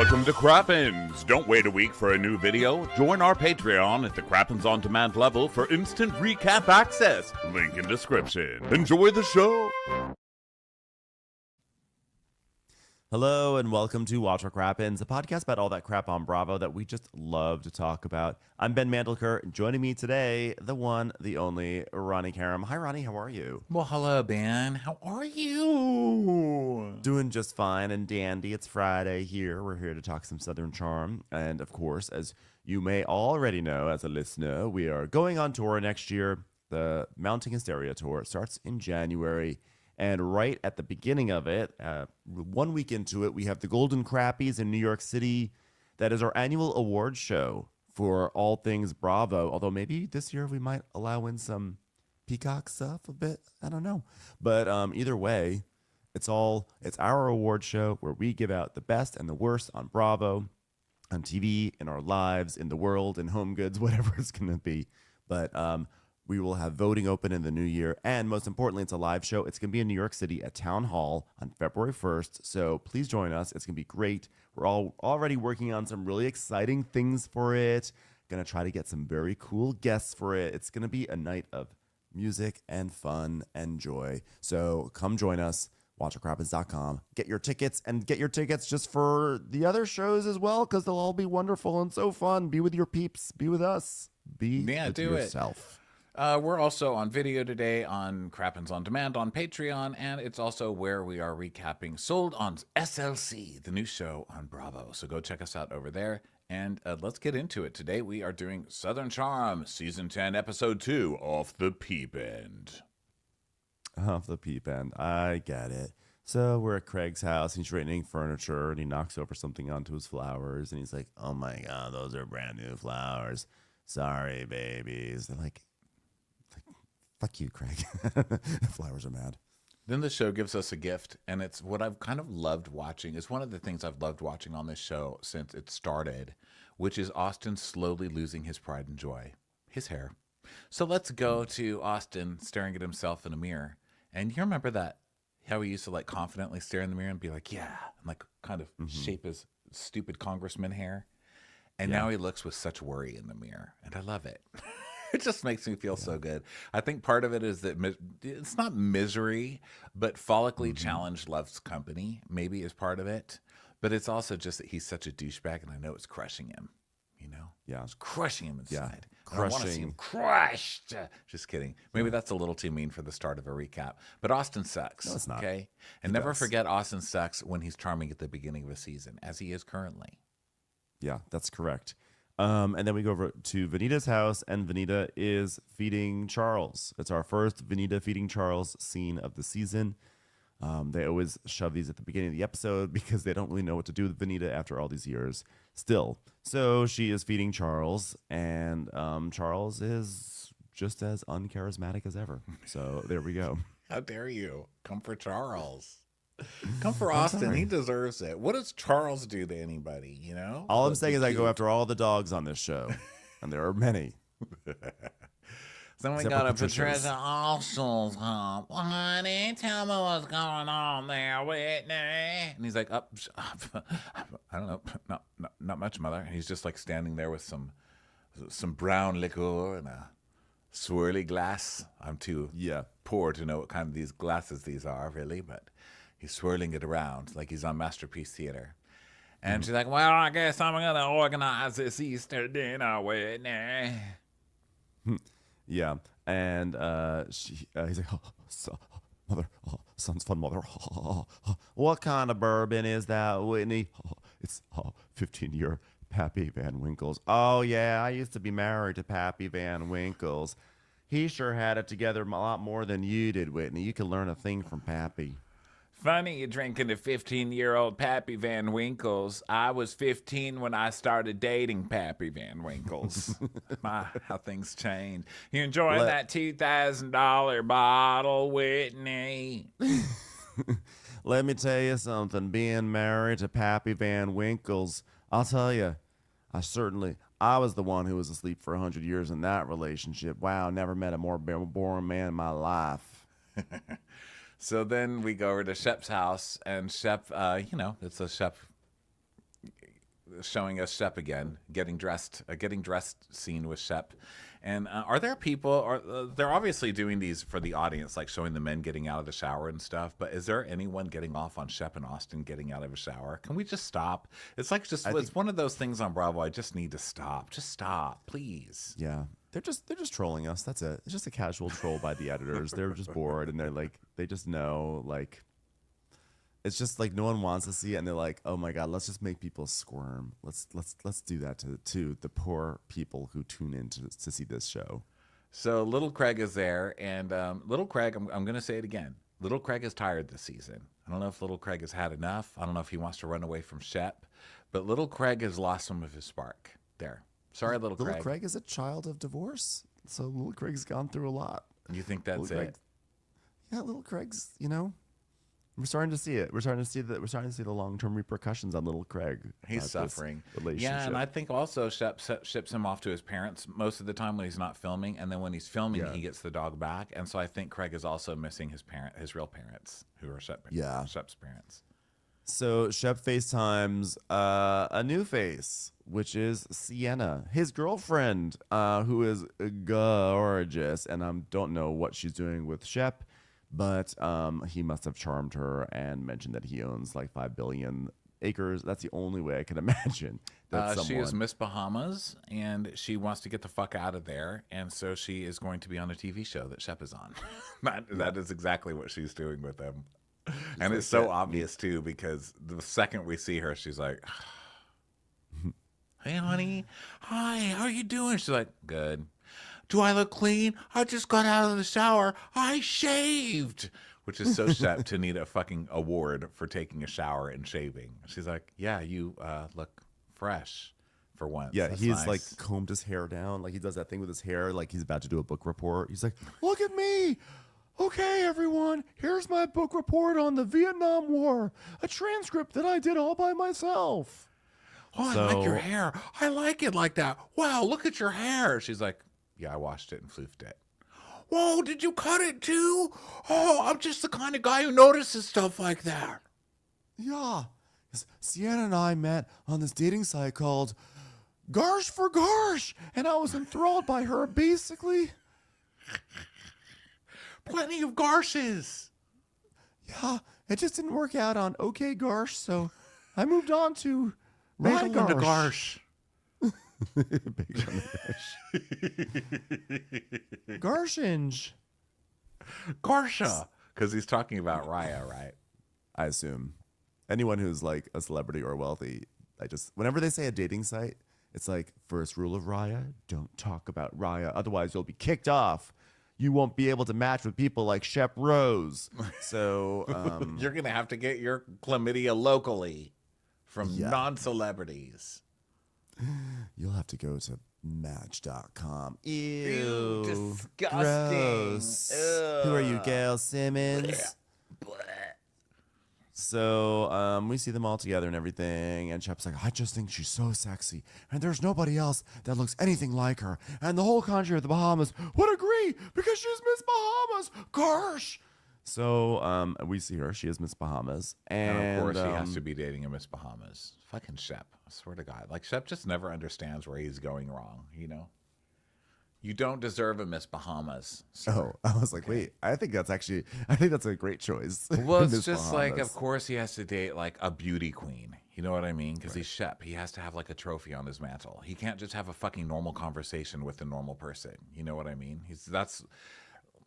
Welcome to Crappens. Don't wait a week for a new video. Join our Patreon at the Crappens On Demand level for instant recap access. Link in description. Enjoy the show. Hello and welcome to Watch Our Crappens, a podcast about all that crap on Bravo that we just love to talk about. I'm Ben Mandelker. Joining me today, the one, the only, Ronnie Karam. Hi, Ronnie. How are you? Well, hello, Ben. How are you? Doing just fine and dandy. It's Friday here. We're here to talk some Southern Charm. And, of course, as you may already know as a listener, we are going on tour next year. The Mounting Hysteria Tour starts in January. And right at the beginning of it, 1 week into it, we have the Golden Crappies in New York City. That is our annual award show for all things Bravo. Although maybe this year we might allow in some Peacock stuff a bit. I don't know. But either way, it's our award show where we give out the best and the worst on Bravo, on TV, in our lives, in the world, in home goods, whatever it's going to be. But we will have voting open in the new year. And most importantly, it's a live show. It's going to be in New York City at Town Hall on February 1st. So please join us. It's going to be great. We're all already working on some really exciting things for it. Going to try to get some very cool guests for it. It's going to be a night of music and fun and joy. So come join us. WatchOurCrappens.com. Get your tickets and get your tickets just for the other shows as well, because they'll all be wonderful and so fun. Be with your peeps. Be with us. Be with yourself. We're also on video today on Crappens On Demand on Patreon, and it's also where we are recapping Sold on SLC, the new show on Bravo. So go check us out over there, and let's get into it. Today we are doing Southern Charm, Season 10, Episode 2, Off the Peep End. Off the peep end. I get it. So we're at Craig's house. He's straightening furniture, and he knocks over something onto his flowers, and he's like, oh my God, those are brand new flowers. Sorry, babies. They're like, fuck you, Craig. The flowers are mad. Then the show gives us a gift, and it's what I've kind of loved watching. It's one of the things I've loved watching on this show since it started, which is Austin slowly losing his pride and joy, his hair. So let's go to Austin staring at himself in a mirror. And you remember that, how he used to like confidently stare in the mirror and be like, yeah, and like kind of shape his stupid congressman hair. And now he looks with such worry in the mirror, and I love it. It just makes me feel so good. I think part of it is that it's not misery, but follically challenged loves company maybe is part of it. But it's also just that he's such a douchebag, and I know it's crushing him. You know? Yeah. It's crushing him inside. Yeah. I want to see him crushed. Just kidding. Maybe that's a little too mean for the start of a recap. But Austin sucks. No, it's not. Okay? And never forget Austin sucks when he's charming at the beginning of a season, as he is currently. Yeah, that's correct. And then we go over to Vanita's house, and Vanita is feeding Charles. It's our first Vanita feeding Charles scene of the season. They always shove these at the beginning of the episode because they don't really know what to do with Vanita after all these years still. So she is feeding Charles, and Charles is just as uncharismatic as ever. So there we go. How dare you? Come for Charles. Come for Austin. He deserves it. What does Charles do to anybody, you know? All I'm saying is I go after all the dogs on this show, and there are many. Then we got a Patricia Austin's home. Honey, tell me what's going on there, Whitney. And he's like, I don't know, not much, mother. And he's just like standing there with some brown liquor and a swirly glass. I'm too poor to know what kind of these glasses these are, really, but he's swirling it around like he's on Masterpiece Theater. And she's like, well, I guess I'm going to organize this Easter dinner, Whitney. Yeah, and he's like, mother, son's fun, mother. What kind of bourbon is that, Whitney? It's 15-year Pappy Van Winkle's. Oh, yeah, I used to be married to Pappy Van Winkle's. He sure had it together a lot more than you did, Whitney. You could learn a thing from Pappy. Funny you're drinking a 15-year-old Pappy Van Winkle's. I was 15 when I started dating Pappy Van Winkle's. My, how things change. You enjoying that $2,000 bottle, Whitney? Let me tell you something. Being married to Pappy Van Winkle's, I'll tell you, I was the one who was asleep for 100 years in that relationship. Wow, never met a more boring man in my life. So then we go over to Shep's house, and Shep, it's a Shep showing us Shep again, getting dressed scene with Shep. And are there people, they're obviously doing these for the audience, like showing the men getting out of the shower and stuff, but is there anyone getting off on Shep and Austin getting out of a shower? Can we just stop? It's like it's one of those things on Bravo. I just need to stop. Just stop, please. Yeah. They're just trolling us. That's it. It's just a casual troll by the editors. They're just bored and they're like, they just know, like, it's just like no one wants to see it, and they're like, "Oh my god, let's just make people squirm. Let's do that to the poor people who tune in to see this show." So Little Craig is there, and Little Craig, I'm going to say it again. Little Craig is tired this season. I don't know if Little Craig has had enough. I don't know if he wants to run away from Shep, but Little Craig has lost some of his spark. There, sorry, Little Craig. Little Craig is a child of divorce, so Little Craig's gone through a lot. You think that's it? Yeah, Little Craig's. We're starting to see it. We're starting to see the long-term repercussions on Little Craig. He's suffering. Relationship. Yeah, and I think also Shep ships him off to his parents most of the time when he's not filming, and then when he's filming, he gets the dog back. And so I think Craig is also missing his real parents, who are Shep's parents. So Shep FaceTimes a new face, which is Sienna, his girlfriend, who is gorgeous, and I don't know what she's doing with Shep. But he must have charmed her and mentioned that he owns like 5 billion acres. That's the only way I can imagine. She is Miss Bahamas, and she wants to get the fuck out of there. And so she is going to be on a TV show that Shep is on. That is exactly what she's doing with him. And it's so obvious, too, because the second we see her, she's like, "Hey, honey. Hi, how are you doing?" She's like, "Good. Do I look clean? I just got out of the shower. I shaved." Which is so Shep to need a fucking award for taking a shower and shaving. She's like, "Yeah, you look fresh for once." Yeah, That's he's nice. like combed his hair down. Like he does that thing with his hair, like he's about to do a book report. He's like, "Look at me. Okay, everyone, here's my book report on the Vietnam War. A transcript that I did all by myself." "Oh, I like your hair. I like it like that. Wow, look at your hair." She's like, "Yeah, I washed it and floofed it." "Whoa, did you cut it too? Oh, I'm just the kind of guy who notices stuff like that." Yeah. 'Cause Sienna and I met on this dating site called Garsh for Garsh, and I was enthralled by her, basically. Plenty of garshes. Yeah, it just didn't work out on OK Garsh, so I moved on to Rye Bagel and a Garsh. garsh. Bagel and a Garsh. Garshinge. Garsha. Because he's talking about Raya, right? I assume. Anyone who's like a celebrity or wealthy, whenever they say a dating site, it's like, first rule of Raya, don't talk about Raya. Otherwise, you'll be kicked off. You won't be able to match with people like Shep Rose. So You're going to have to get your chlamydia locally from non-celebrities. you'll have to go to Match.com. Ew. Disgusting. Gross. Who are you, Gail Simmons? So we see them all together and everything, and Shep's like, "I just think she's so sexy, and there's nobody else that looks anything like her, and the whole country of the Bahamas would agree because she's Miss Bahamas. Gosh." So we see her; she is Miss Bahamas, And of course, he has to be dating a Miss Bahamas. Fucking Shep. I swear to God. Like, Shep just never understands where he's going wrong, you know? You don't deserve a Miss Bahamas, sir. Oh, I was like, wait, I think that's a great choice. Well, it's Miss just like, Bahamas. of course, he has to date like a beauty queen. You know what I mean? Because he's Shep. He has to have like a trophy on his mantle. He can't just have a fucking normal conversation with a normal person. You know what I mean?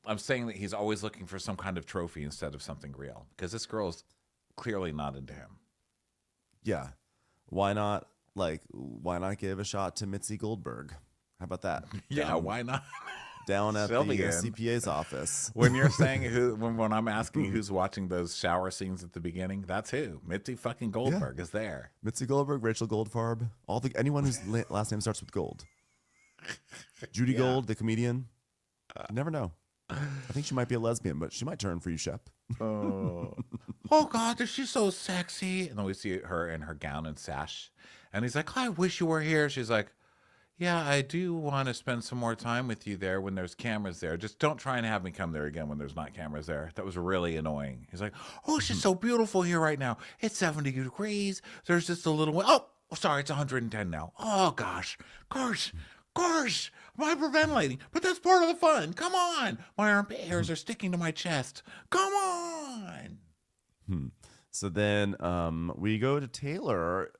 I'm saying that he's always looking for some kind of trophy instead of something real. Because this girl is clearly not into him. Yeah. Why not give a shot to Mitzi Goldberg? How about that? Yeah, why not? Down at the Sylvian. CPA's office. When you're saying when I'm asking who's watching those shower scenes at the beginning, that's who. Mitzi fucking Goldberg is there. Mitzi Goldberg, Rachel Goldfarb, anyone whose last name starts with Gold. Judy Gold, the comedian. You never know. I think she might be a lesbian, but she might turn for you, Shep. Oh God, is she so sexy? And then we see her in her gown and sash, and he's like, "I wish you were here." She's like, "Yeah, I do want to spend some more time with you there when there's cameras there. Just don't try and have me come there again when there's not cameras there." That was really annoying. He's like, "Oh, she's so beautiful here right now. It's 70 degrees. There's just a little Oh, sorry, it's 110 now. Oh, gosh. Gosh. Am I hyperventilating? But that's part of the fun. Come on. My armpit hairs are sticking to my chest. Come on. So then we go to Taylor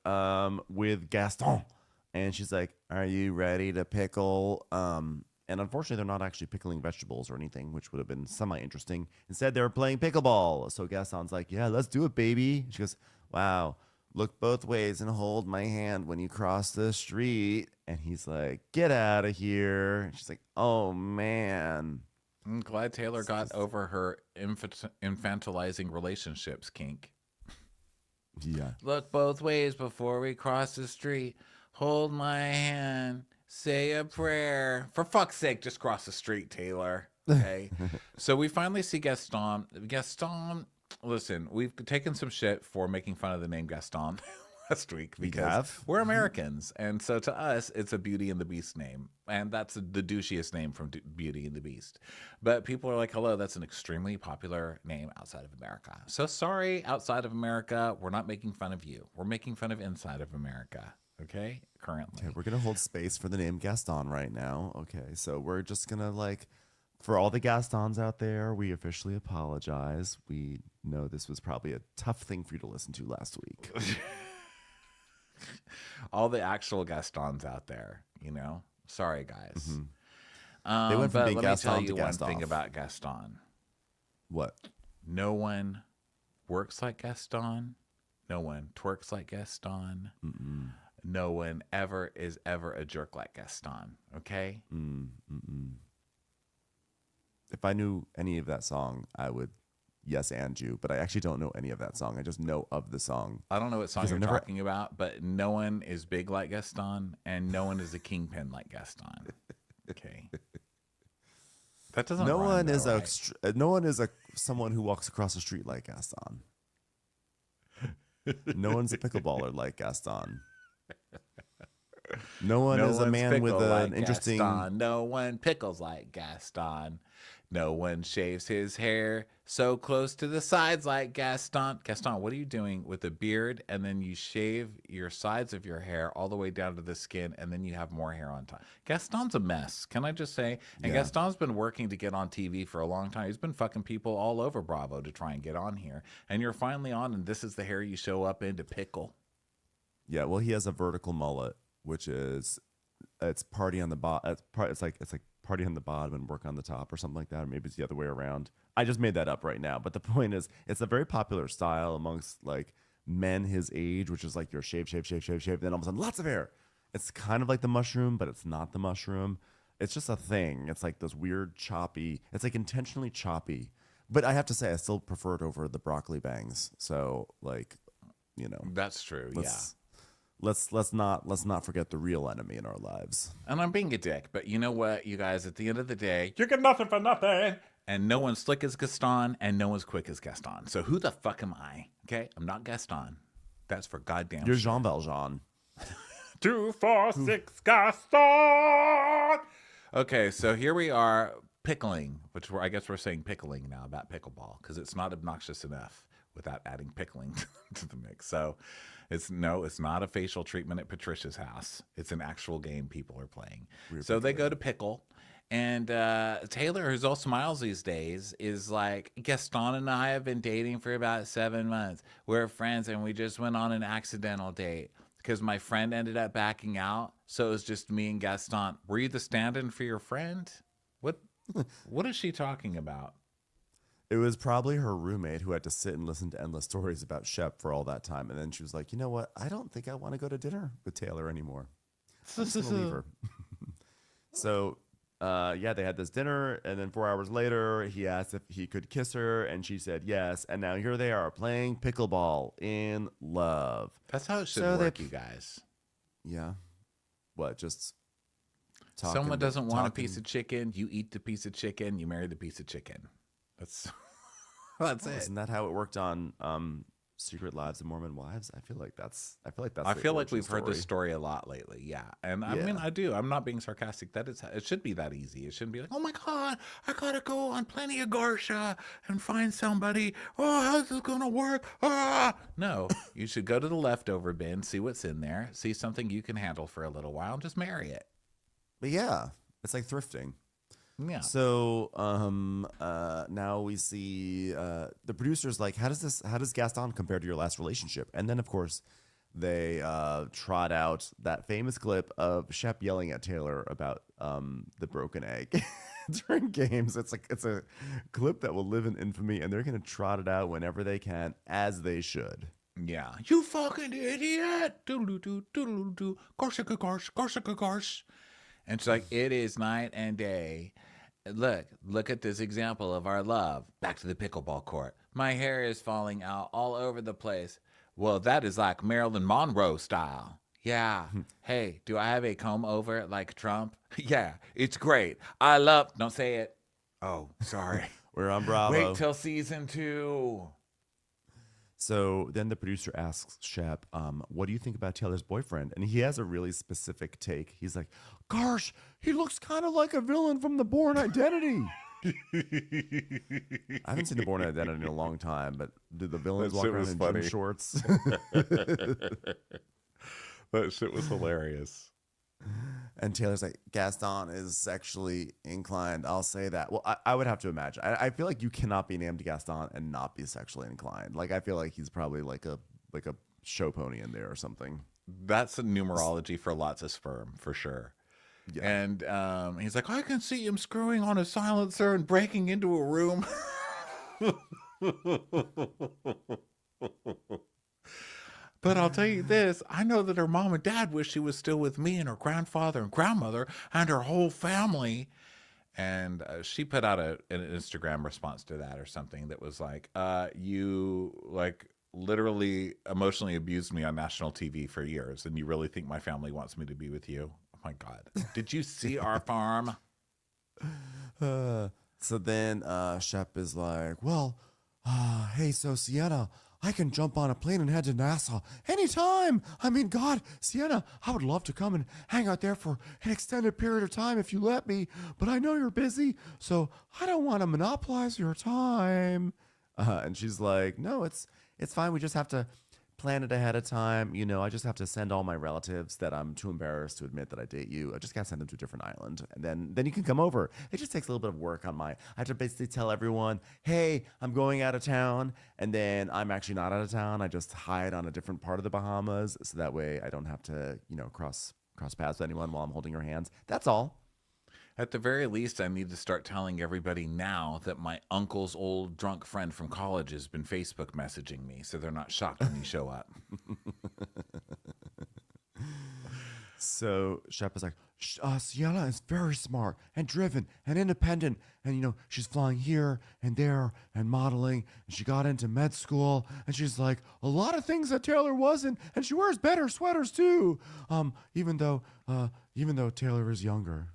with Gaston. And she's like, are you ready to pickle? And unfortunately, they're not actually pickling vegetables or anything, which would have been semi-interesting. Instead, they were playing pickleball. So Gaston's like, yeah, let's do it, baby. She goes, wow, look both ways and hold my hand when you cross the street. And he's like, get out of here. And she's like, oh, man. I'm glad Taylor got over her infantilizing relationships kink. Yeah. Look both ways before we cross the street. Hold my hand. Say a prayer. For fuck's sake, just cross the street, Taylor. Okay. So we finally see Gaston. Gaston, listen, we've taken some shit for making fun of the name Gaston last week because we're Americans. And so to us, it's a Beauty and the Beast name. And that's the douchiest name from Beauty and the Beast. But people are like, hello, that's an extremely popular name outside of America. So sorry, outside of America, we're not making fun of you. We're making fun of inside of America. Okay, currently. Okay, we're going to hold space for the name Gaston right now. Okay, so we're just going to for all the Gastons out there, we officially apologize. We know this was probably a tough thing for you to listen to last week. All the actual Gastons out there, sorry guys. Mm-hmm. They went from being let Gaston me tell you to one Gaston. thing about Gaston. What? No one works like Gaston. No one twerks like Gaston. Mm-mm. No one is ever a jerk like Gaston. Okay? If I knew any of that song, I would yes and you, but I actually don't know any of that song. I just know of the song. I don't know what song you're talking about, but no one is big like Gaston, and no one is a kingpin like Gaston. Okay. That doesn't. No rhyme, one though, is right? no one is someone who walks across the street like Gaston. No one's a pickleballer like Gaston. No one is a man with an interesting. Gaston. No one pickles like Gaston. No one shaves his hair so close to the sides like Gaston. Gaston, what are you doing with a beard and then you shave your sides of your hair all the way down to the skin and then you have more hair on top? Gaston's a mess, can I just say? And Yeah. Gaston's been working to get on TV for a long time. He's been fucking people all over Bravo to try and get on here. And you're finally on, and this is the hair you show up in to pickle. Yeah, well, he has a vertical mullet, which is it's party on the bottom. It's like party on the bottom and work on the top or something like that. Or maybe it's the other way around. I just made that up right now. But the point is, it's a very popular style amongst like men his age, which is like your shave. Then all of a sudden, lots of hair. It's kind of like the mushroom, but it's not the mushroom. It's just a thing. It's like those weird choppy. It's like intentionally choppy. But I have to say, I still prefer it over the broccoli bangs. So like, That's true. Let's not forget the real enemy in our lives. And I'm being a dick, but you know what, you guys, at the end of the day, you get nothing for nothing. And no one's slick as Gaston, and no one's quick as Gaston. So who the fuck am I? Okay, I'm not Gaston. That's for goddamn You're sure. Jean Valjean. 246 Gaston. Okay, so here we are pickling, which I guess we're saying pickling now about pickleball because it's not obnoxious enough without adding pickling to the mix. So it's not a facial treatment at Patricia's house. It's an actual game people are playing. So they go to pickle. And Taylor, who's all smiles these days, is like, Gaston and I have been dating for about 7 months. We're friends, and we just went on an accidental date because my friend ended up backing out. So it was just me and Gaston. Were you the stand-in for your friend? What is she talking about? It was probably her roommate who had to sit and listen to endless stories about Shep for all that time. And then she was like, you know what? I don't think I want to go to dinner with Taylor anymore. I'm just going to leave her. So, they had this dinner. And then 4 hours later, he asked if he could kiss her. And she said yes. And now here they are playing pickleball in love. That's how it should work, you guys. Yeah. What? Just someone doesn't want a piece of chicken. You eat the piece of chicken. You marry the piece of chicken. That's it. Isn't that how it worked on Secret Lives of Mormon Wives. I feel like that's I the feel like origin we've heard this story. story a lot lately. Yeah. And I mean, Yeah. I do. I'm not being sarcastic. That is, it should be that easy. It shouldn't be like, oh my God, I gotta go on Plenty of Garsha and find somebody. Oh, how's this gonna work? Ah! No, you should go to the leftover bin, see what's in there, see something you can handle for a little while, and just marry it. But yeah, it's like thrifting. Yeah. So now we see the producers like, how does Gaston compare to your last relationship? And then of course they trot out that famous clip of Shep yelling at Taylor about the broken egg during games. It's a clip that will live in infamy, and they're gonna trot it out whenever they can, as they should. Yeah. You fucking idiot. Doodle-doo, doodle-doo, Garsha, Garsh, Garsha, Garsh. And she's like, it is night and day. Look at this example of our love. Back to the pickleball court. My hair is falling out all over the place. Well, that is like Marilyn Monroe style. Yeah. Hey, do I have a comb over it like Trump? Yeah, it's great. Don't say it. Oh, sorry. We're on Bravo. Wait till season 2. So then the producer asks Shep, what do you think about Taylor's boyfriend? And he has a really specific take. He's like, gosh, he looks kind of like a villain from The Bourne Identity. I haven't seen The Bourne Identity in a long time, but do the villains That walk shit around was in funny. gym shorts? That shit was hilarious. And Taylor's like, Gaston is sexually inclined. I'll say that. Well, I would have to imagine. I feel like you cannot be named Gaston and not be sexually inclined. Like, I feel like he's probably like a show pony in there or something. That's a numerology for lots of sperm, for sure. Yeah. And he's like, I can see him screwing on a silencer and breaking into a room. But I'll tell you this, I know that her mom and dad wish she was still with me and her grandfather and grandmother and her whole family. And she put out an Instagram response to that or something that was like, you like literally emotionally abused me on national TV for years, and you really think my family wants me to be with you? Oh my God. Did you see our farm? So then Shep is like, well, hey, so Sienna, I can jump on a plane and head to Nassau anytime. I mean, God, Sienna, I would love to come and hang out there for an extended period of time if you let me, but I know you're busy, so I don't want to monopolize your time. And she's like, no, it's fine. We just have to plan it ahead of time. You know, I just have to send all my relatives that I'm too embarrassed to admit that I date you. I just got to send them to a different island. And then you can come over. It just takes a little bit of work on I have to basically tell everyone, hey, I'm going out of town. And then I'm actually not out of town. I just hide on a different part of the Bahamas. So that way I don't have to, cross paths with anyone while I'm holding your hands. That's all. At the very least, I need to start telling everybody now that my uncle's old drunk friend from college has been Facebook messaging me, so they're not shocked when you show up. So Shep is like, Sienna is very smart and driven and independent. And, she's flying here and there and modeling. And she got into med school. And she's like, a lot of things that Taylor wasn't. And she wears better sweaters, too. Even though Taylor is younger.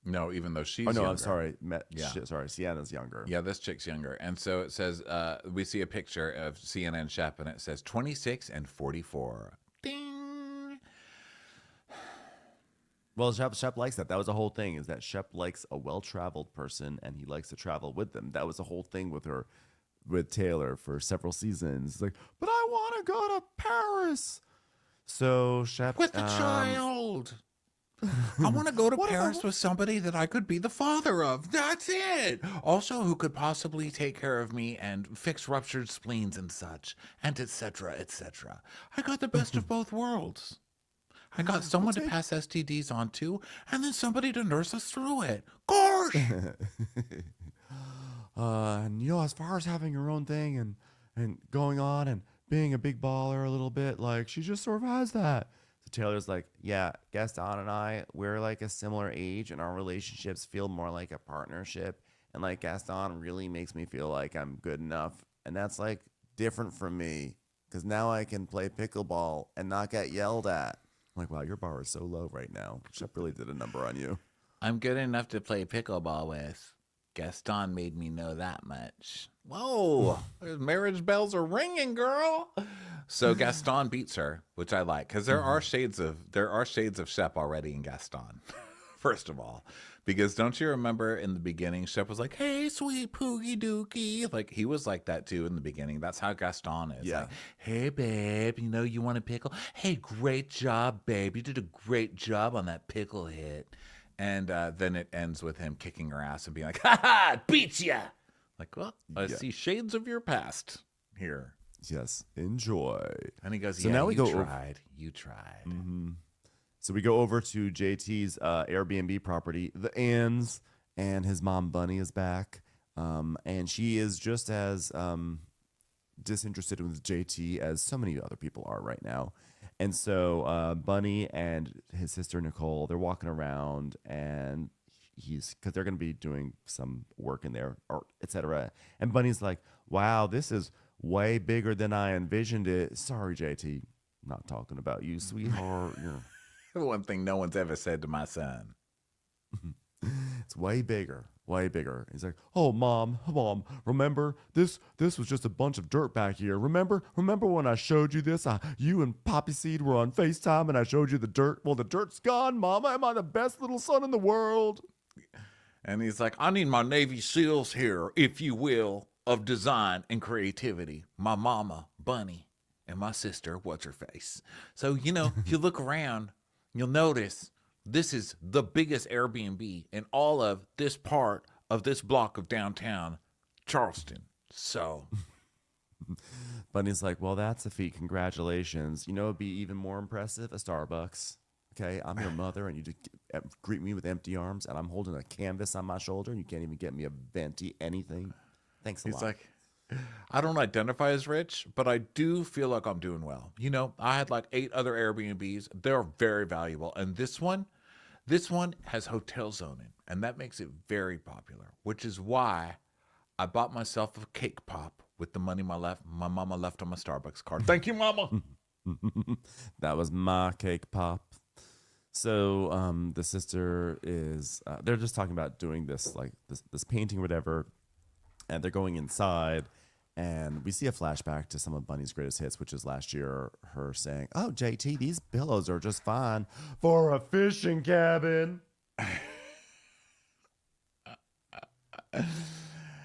No, even though she's younger. younger. I'm sorry. Yeah. Sorry, Sienna's younger. Yeah, this chick's younger. And so it says, we see a picture of Sienna and Shep, and it says 26 and 44. Ding! Well, Shep likes that. That was the whole thing, is that Shep likes a well-traveled person, and he likes to travel with them. That was the whole thing with Taylor for several seasons. Like, but I want to go to Paris. So Shep... With the child! I want to go to Paris with somebody that I could be the father of. That's it. Also, who could possibly take care of me and fix ruptured spleens and such, and etc., etc. I got the best of both worlds. I got someone to pass STDs on to, and then somebody to nurse us through it. Gosh! And as far as having your own thing and going on and being a big baller a little bit, like, she just sort of has that. So Taylor's like, yeah, Gaston and I, we're like a similar age, and our relationships feel more like a partnership. And like, Gaston really makes me feel like I'm good enough. And that's like different from me, because now I can play pickleball and not get yelled at. I'm like, wow, your bar is so low right now. Shep really did a number on you. I'm good enough to play pickleball with Gaston made me know that much. Whoa, marriage bells are ringing, girl. So Gaston beats her, which I like, because there are shades of Shep already in Gaston. First of all, because don't you remember in the beginning, Shep was like, "Hey, sweet poogie dookie," like he was like that too in the beginning. That's how Gaston is. Yeah. Like, "Hey, babe, you know you want a pickle? Hey, great job, babe. You did a great job on that pickle hit." And then it ends with him kicking her ass and being like, "Ha ha, beat ya!" Like, well, I see shades of your past here. Yes, enjoy. And he goes, So "Yeah, now we you go tried. You tried." So we go over to JT's Airbnb property, the Inns, and his mom Bunny is back, and she is just as disinterested with JT as so many other people are right now. And so Bunny and his sister Nicole, they're walking around, and because they're going to be doing some work in there, or etc. And Bunny's like, "Wow, this is way bigger than I envisioned it." Sorry, JT, not talking about you, sweetheart. One thing no one's ever said to my son. It's way bigger, way bigger. He's like, "Oh, mom, remember this was just a bunch of dirt back here. Remember when I showed you this? You and Poppy Seed were on FaceTime and I showed you the dirt. Well, the dirt's gone, Mama. Am I the best little son in the world?" And he's like, "I need my Navy SEALs here, if you will, of design and creativity. My mama, Bunny, and my sister, what's her face." So, if you look around, you'll notice this is the biggest Airbnb in all of this part of this block of downtown Charleston. So Bunny's like, "Well, that's a feat. Congratulations. It'd be even more impressive, a Starbucks. Okay, I'm your mother, and you just greet me with empty arms, and I'm holding a canvas on my shoulder, and you can't even get me a venti anything. Thanks a lot." he's like, "I don't identify as rich, but I do feel like I'm doing well. I had like 8 other Airbnbs. They're very valuable. And this one has hotel zoning, and that makes it very popular, which is why I bought myself a cake pop with the money my mama left on my Starbucks card. Thank you, Mama." That was my cake pop. So the sister is, they're just talking about doing this, like this painting or whatever, and they're going inside. And we see a flashback to some of Bunny's greatest hits, which is last year, her saying, "Oh, JT, these pillows are just fine for a fishing cabin."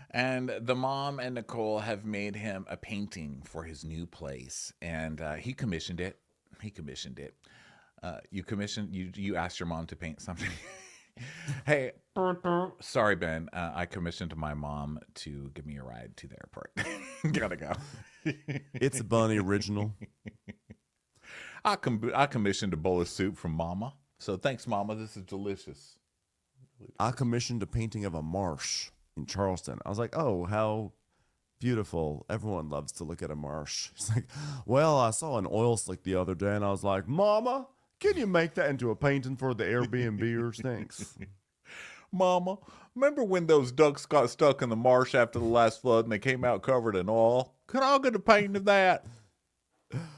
And the mom and Nicole have made him a painting for his new place. And he commissioned it. You asked your mom to paint something. Hey, sorry, Ben. I commissioned my mom to give me a ride to the airport. Gotta go. It's a Bunny original. I commissioned a bowl of soup from Mama. So thanks, Mama. This is delicious. I commissioned a painting of a marsh in Charleston. I was like, "Oh, how beautiful. Everyone loves to look at a marsh." She's like, "Well, I saw an oil slick the other day," and I was like, "Mama, can you make that into a painting for the Airbnbers? Thanks." Mama, remember when those ducks got stuck in the marsh after the last flood and they came out covered in oil? Can I get a painting of that?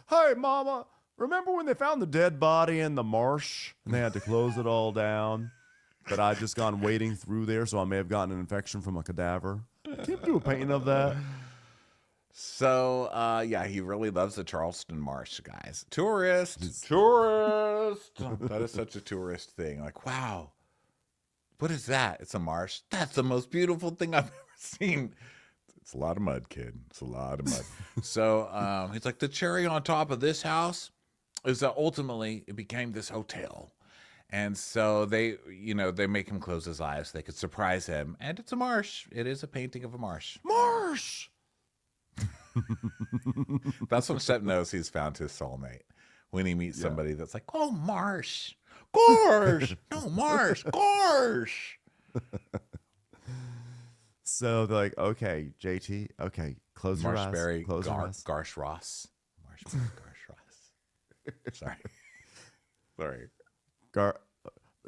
"Hey, Mama, remember when they found the dead body in the marsh and they had to close it all down? But I'd just gone wading through there, so I may have gotten an infection from a cadaver. Can you do a painting of that?" So, yeah, he really loves the Charleston Marsh, guys. Tourist. That is such a tourist thing. Like, wow, what is that? It's a marsh. That's the most beautiful thing I've ever seen. It's a lot of mud, kid. It's a lot of mud. So he's like, the cherry on top of this house is that ultimately it became this hotel. And so they make him close his eyes so they could surprise him. And it's a marsh. It is a painting of a marsh. Marsh! That's when Shep knows he's found his soulmate. When he meets somebody that's like, "Oh, Marsh. Gorsh. No, Marsh. Gorsh." So they're like, "Okay, JT, okay, close your eyes." Marshberry Close your eyes. Garsh Ross. Marshberry Garsh Ross. Sorry.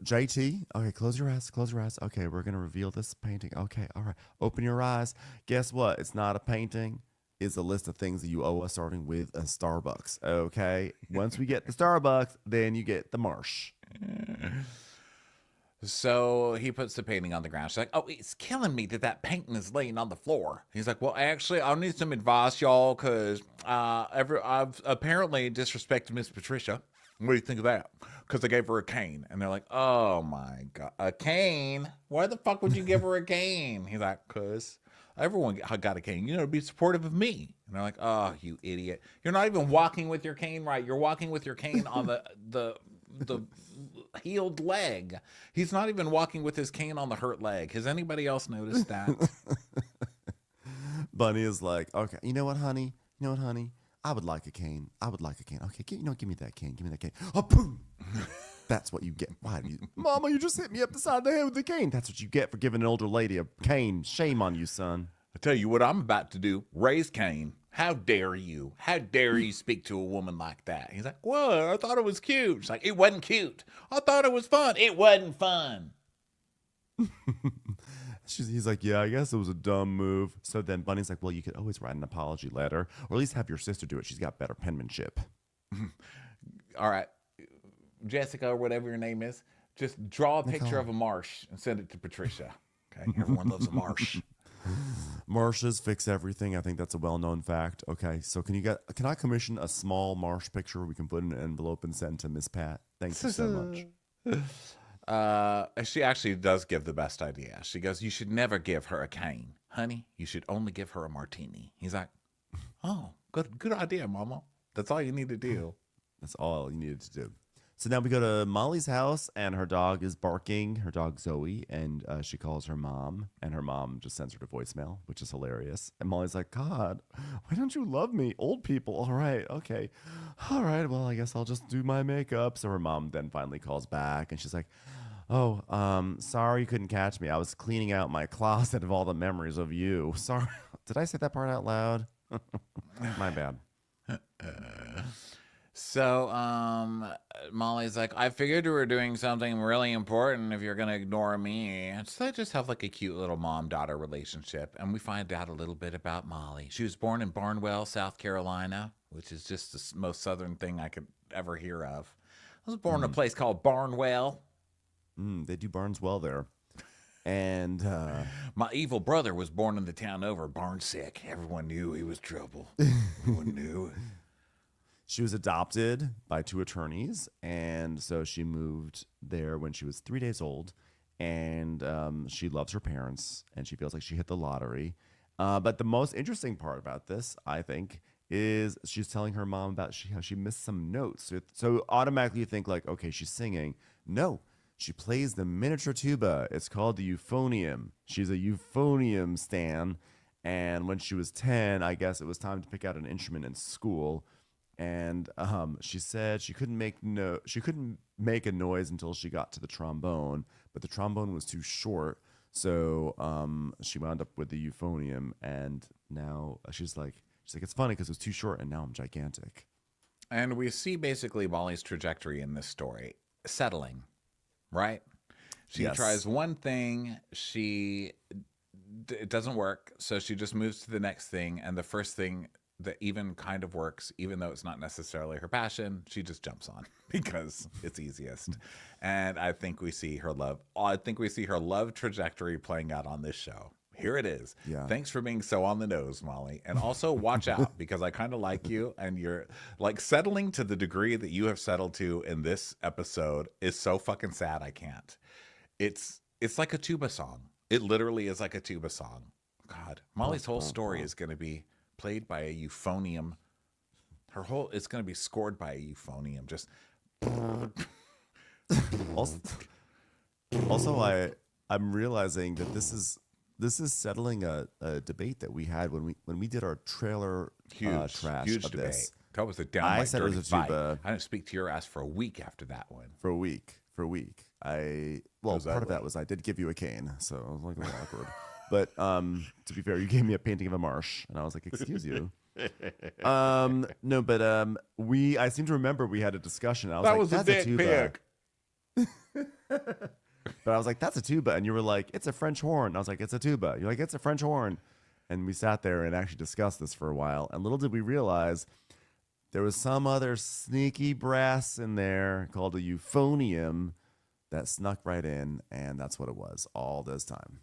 JT, okay, close your eyes. Close your eyes. Okay, we're going to reveal this painting. Okay, all right. Open your eyes. Guess what? It's not a painting. It's a list of things that you owe us, starting with a Starbucks. Okay? Once we get the Starbucks, then you get the marsh. So he puts the painting on the ground. She's like, "Oh, it's killing me that that painting is laying on the floor." He's like, "Well, actually, I'll need some advice, y'all, because I've apparently disrespected Miss Patricia. What do you think of that? Because I gave her a cane." And they're like, "Oh my god, a cane? Why the fuck would you give her a cane?" He's like, "Cause everyone got a cane. You know, to be supportive of me." And they're like, "Oh, you idiot! You're not even walking with your cane right. You're walking with your cane on the healed leg. He's not even walking with his cane on the hurt leg. Has anybody else noticed that?" Bunny is like, okay, you know what, honey? You know what, honey? I would like a cane. I would like a cane. Okay, give me that cane. Give me that cane. Oh, boom. That's what you get. Why do you, Mama, you just hit me up the side of the head with the cane. That's what you get for giving an older lady a cane. Shame on you, son. I tell you what I'm about to do. Raise Cain. How dare you? How dare you speak to a woman like that? He's like, "What? I thought it was cute." She's like, "It wasn't cute. I thought it was fun. It wasn't fun." He's like, yeah, I guess it was a dumb move. So then Bunny's like, well, you could always write an apology letter, or at least have your sister do it. She's got better penmanship. All right, Jessica, or whatever your name is, just draw a picture of a marsh and send it to Patricia. Okay, everyone loves a marsh. Marshes fix everything. I think that's a well-known fact. Okay, so can I commission a small marsh picture we can put in an envelope and send to Miss Pat? Thank you so much. She actually does give the best idea. She goes, "You should never give her a cane, honey. You should only give her a martini." He's like, "Oh, good idea, Mama. That's all you need to do." That's all you needed to do. So now we go to Molly's house, and her dog is barking, her dog Zoe, and she calls her mom, and her mom just sends her to voicemail, which is hilarious. And Molly's like, God, why don't you love me? Old people. All right, okay. All right, well, I guess I'll just do my makeup. So her mom then finally calls back, and she's like, oh, sorry you couldn't catch me. I was cleaning out my closet of all the memories of you. Sorry. Did I say that part out loud? My bad. So, Molly's like, "I figured you were doing something really important if you're going to ignore me." And so they just have like a cute little mom-daughter relationship. And we find out a little bit about Molly. She was born in Barnwell, South Carolina, which is just the most southern thing I could ever hear of. I was born in a place called Barnwell. They do barns well there. And My evil brother was born in the town over, Barnsick. Everyone knew he was trouble. Everyone knew it. she was adopted by two attorneys, and so she moved there when she was 3 days old, and she loves her parents, and she feels like she hit the lottery. But the most interesting part about this, I think, is she's telling her mom about how she missed some notes. So automatically you think like, okay, she's singing. No, she plays the miniature tuba. It's called the euphonium. She's a euphonium stan. And when she was 10, I guess it was time to pick out an instrument in school. And she said she couldn't make a noise until she got to the trombone, but the trombone was too short. So she wound up with the euphonium, and now she's like, it's funny because it was too short, and now I'm gigantic. And we see basically Molly's trajectory in this story settling, right? She tries one thing, it doesn't work, so she just moves to the next thing, and the first thing that even kind of works, even though it's not necessarily her passion, she just jumps on because it's easiest. And I think we see her love trajectory playing out on this show. Here it is. Yeah. Thanks for being so on the nose, Molly. And also watch out, because I kind of like you, and you're like settling to the degree that you have settled to in this episode is so fucking sad. I can't. It's like a tuba song. It literally is like a tuba song. God, Molly's whole story is going to be played by a euphonium. It's going to be scored by a euphonium. Just also I'm realizing that this is settling a debate that we had when we did our trailer trash huge of debate. This. That was a I downright said it dirty was a fight. tuba. I didn't speak to your ass for a week after that one. For a week. Part of that was I did give you a cane, so it was like a little awkward. But to be fair, you gave me a painting of a marsh, and I was like, "Excuse you." No, but I seem to remember we had a discussion. I was like, "That's a tuba." But I was like, "That's a tuba," and you were like, "It's a French horn." I was like, "It's a tuba." You're like, "It's a French horn," and we sat there and actually discussed this for a while. And little did we realize there was some other sneaky brass in there called a euphonium that snuck right in, and that's what it was all this time.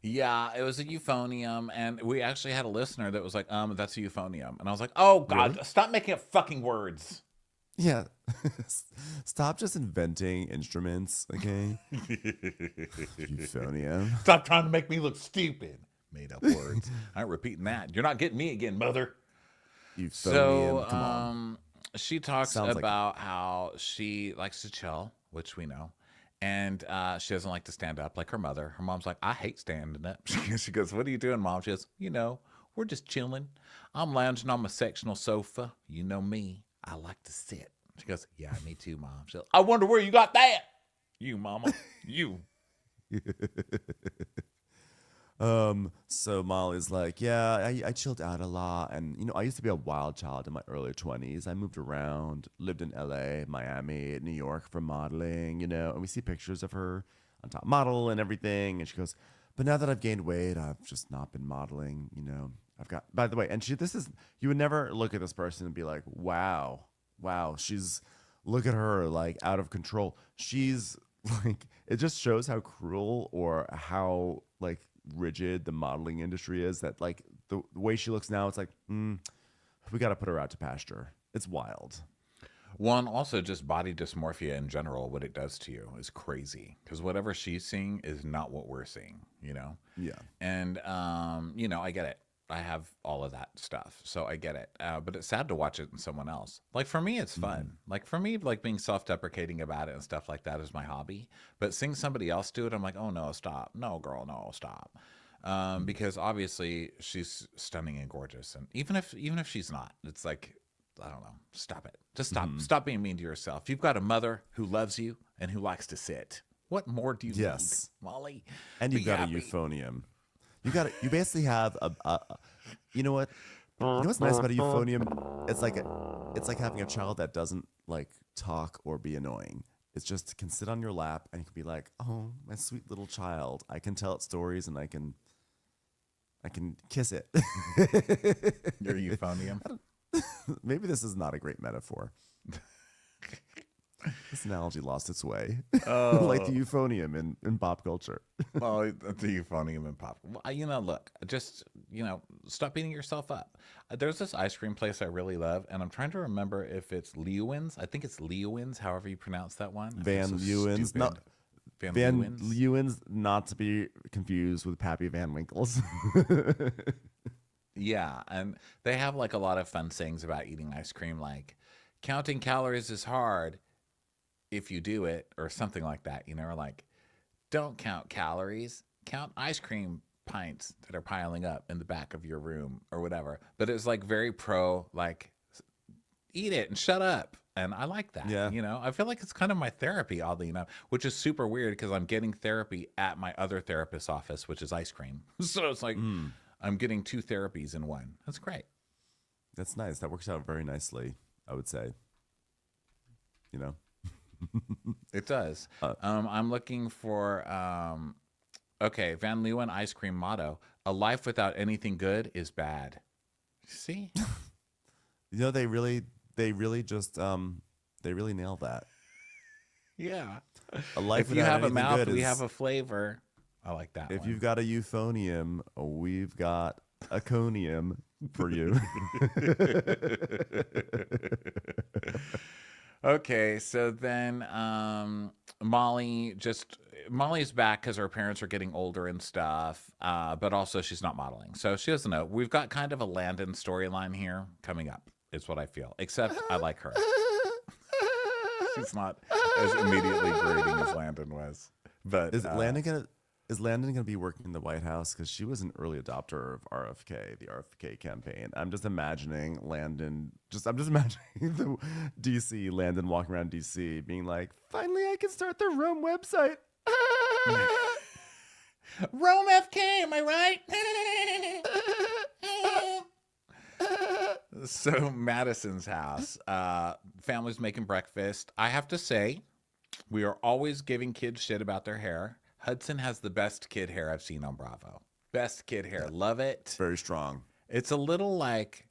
Yeah, it was a euphonium, and we actually had a listener that was like, that's a euphonium. And I was like, oh, God, Really? stop making up fucking words. Yeah. Stop just inventing instruments, okay? Euphonium. Stop trying to make me look stupid. Made up words. I ain't repeating that. You're not getting me again, mother. Euphonium. So, Come on. she talks Sounds about how she likes to chill, which we know. And she doesn't like to stand up like her mother. Her mom's like, I hate standing up. She goes, what are you doing, Mom? She goes, we're just chilling. I'm lounging on my sectional sofa. You know me. I like to sit. She goes, yeah, me too, Mom. She goes, I wonder where you got that. You, Mama. You. So Molly's like, yeah, I chilled out a lot. And, I used to be a wild child in my early 20s. I moved around, lived in LA, Miami, New York for modeling, and we see pictures of her on Top Model and everything. And she goes, but now that I've gained weight, I've just not been modeling, I've got, by the way, and you would never look at this person and be like, wow, look at her, like out of control. She's like, it just shows how cruel or how like rigid the modeling industry is, that like the way she looks now, it's like, we got to put her out to pasture. It's wild. One, also just body dysmorphia in general, what it does to you is crazy, because whatever she's seeing is not what we're seeing, Yeah. And I get it. I have all of that stuff, so I get it. But it's sad to watch it in someone else. Like for me, it's fun. Like for me, like being self-deprecating about it and stuff like that is my hobby. But seeing somebody else do it, I'm like, oh no, stop. No, girl, no, stop. Because obviously she's stunning and gorgeous, and even if she's not, it's like, I don't know, stop it. Just stop. Stop being mean to yourself. You've got a mother who loves you and who likes to sit. What more do you need, Molly? And you've got a euphonium. You basically have you know what? You know what's nice about a euphonium? It's like having a child that doesn't like talk or be annoying. It's just can sit on your lap and you can be like, oh, my sweet little child. I can tell it stories and I can kiss it. Your euphonium. Maybe this is not a great metaphor. This analogy lost its way. Like the euphonium in pop culture. Well, the euphonium in pop. Well, look, just, stop beating yourself up. There's this ice cream place I really love, and I'm trying to remember if it's Leeuwins. I think it's Leeuwins, however you pronounce that one. Van Leeuwins. No, Van Leeuwins, not to be confused with Pappy Van Winkle's. Yeah, and they have like a lot of fun sayings about eating ice cream, like counting calories is hard if you do it, or something like that, or like, don't count calories, count ice cream pints that are piling up in the back of your room or whatever. But it's like very pro, like, eat it and shut up. And I like that. Yeah. I feel like it's kind of my therapy, oddly enough, which is super weird because I'm getting therapy at my other therapist's office, which is ice cream. So it's like, I'm getting 2 therapies in one. That's great. That's nice. That works out very nicely, I would say. It does. I'm looking for, okay, Van Leeuwen ice cream motto: a life without anything good is bad. See? They really just, they really nailed that. Yeah. A life if you without have a anything mouth, good we is, have a flavor. I like that if one. you've got a euphonium, we've got a conium for you. Okay, so then Molly's back because her parents are getting older and stuff, but also she's not modeling, so she doesn't know. We've got kind of a Landon storyline here coming up, is what I feel, except I like her. She's not as immediately grating as Landon was. But Is Landon gonna be working in the White House? Because she was an early adopter of RFK, the RFK campaign. I'm just imagining Landon. I'm just imagining the DC Landon walking around DC, being like, "Finally, I can start the Rome website." Rome FK, am I right? So Madison's house, family's making breakfast. I have to say, we are always giving kids shit about their hair. Hudson has the best kid hair I've seen on Bravo. Best kid hair. Love it. Very strong. It's a little like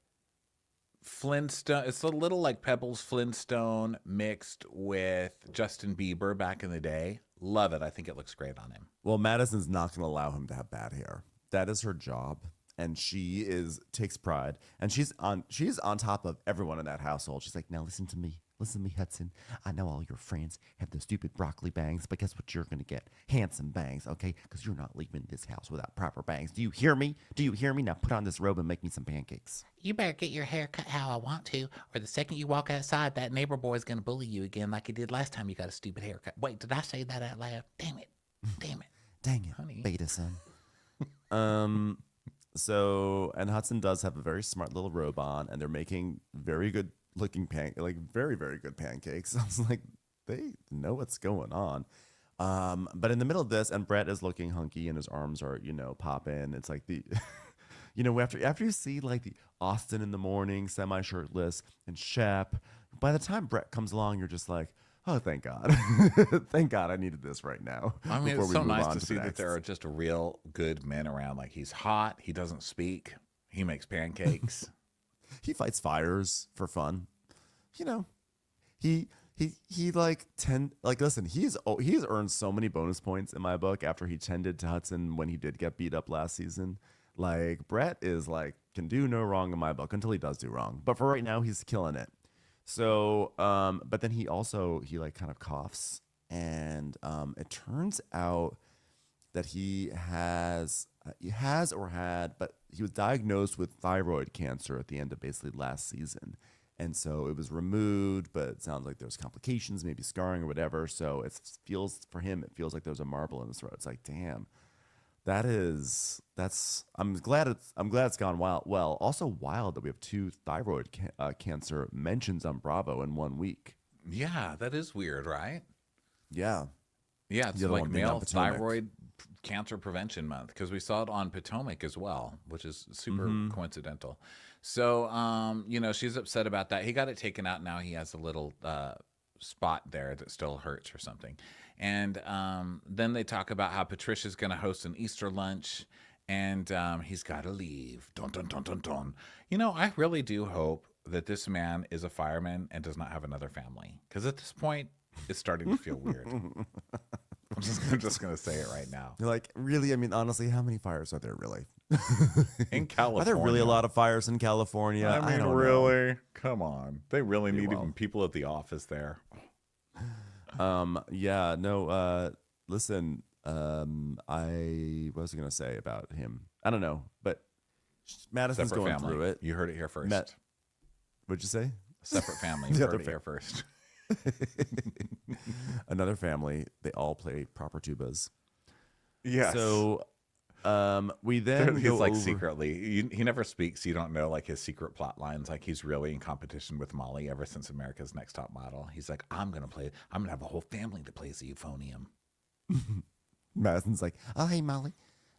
Flintstone. It's a little like Pebbles Flintstone mixed with Justin Bieber back in the day. Love it. I think it looks great on him. Well, Madison's not going to allow him to have bad hair. That is her job, and she takes pride, and she's on top of everyone in that household. She's like, now listen to me, Hudson. I know all your friends have those stupid broccoli bangs, but guess what? You're going to get handsome bangs, okay? Because you're not leaving this house without proper bangs. Do you hear me? Now put on this robe and make me some pancakes. You better get your hair cut how I want to, or the second you walk outside, that neighbor boy's gonna bully you again like he did last time you got a stupid haircut. Wait, did I say that out loud? Damn it. Dang it, Honey. beta son. So, and Hudson does have a very smart little robe on, and they're making very good looking very, very good pancakes. I was like, they know what's going on. But in the middle of this, and Brett is looking hunky and his arms are, popping. It's like the, after you see like the Austin in the morning, semi-shirtless, and Shep, by the time Brett comes along, you're just like, oh, thank God. Thank God I needed this right now. I mean, before it's we so move nice on to the see that next. there are just real good men around. Like, he's hot. He doesn't speak. He makes pancakes. He fights fires for fun. He listen, he's earned so many bonus points in my book after he tended to Hudson when he did get beat up last season. Like, Brett is like, can do no wrong in my book until he does do wrong. But for right now, he's killing it. So, but then he like kind of coughs, and it turns out that he was diagnosed with thyroid cancer at the end of basically last season. And so it was removed, but it sounds like there's complications, maybe scarring or whatever. So it feels like there's a marble in his throat. It's like, damn, I'm glad it's gone wild. Well, also wild that we have 2 thyroid cancer mentions on Bravo in 1 week. Yeah, that is weird, right? Yeah. Yeah, it's The other like one being on male Potomac. thyroid cancer prevention month, because we saw it on Potomac as well, which is super coincidental. So, she's upset about that. He got it taken out. Now he has a little spot there that still hurts or something. And then they talk about how Patricia's going to host an Easter lunch, and he's got to leave. Dun, dun, dun, dun, dun. I really do hope that this man is a fireman and does not have another family, because at this point, it's starting to feel weird. I'm just going to say it right now. You're like, really? I mean, honestly, how many fires are there really? In California. Are there really a lot of fires in California? I mean, don't really? Come on. They really need well. even people at the office there. Yeah, no, listen, what was I going to say about him? I don't know, but Madison's Separate going family. through it. You heard it here first. What'd you say? Separate family. You The heard other it here first. Another family. They all play proper tubas. Yes. So, we then he's go like over- secretly, he never speaks. You don't know like his secret plot lines. Like, he's really in competition with Molly ever since America's Next Top Model. He's like, I'm going to have a whole family that plays the euphonium. Madison's like, oh, hey, Molly.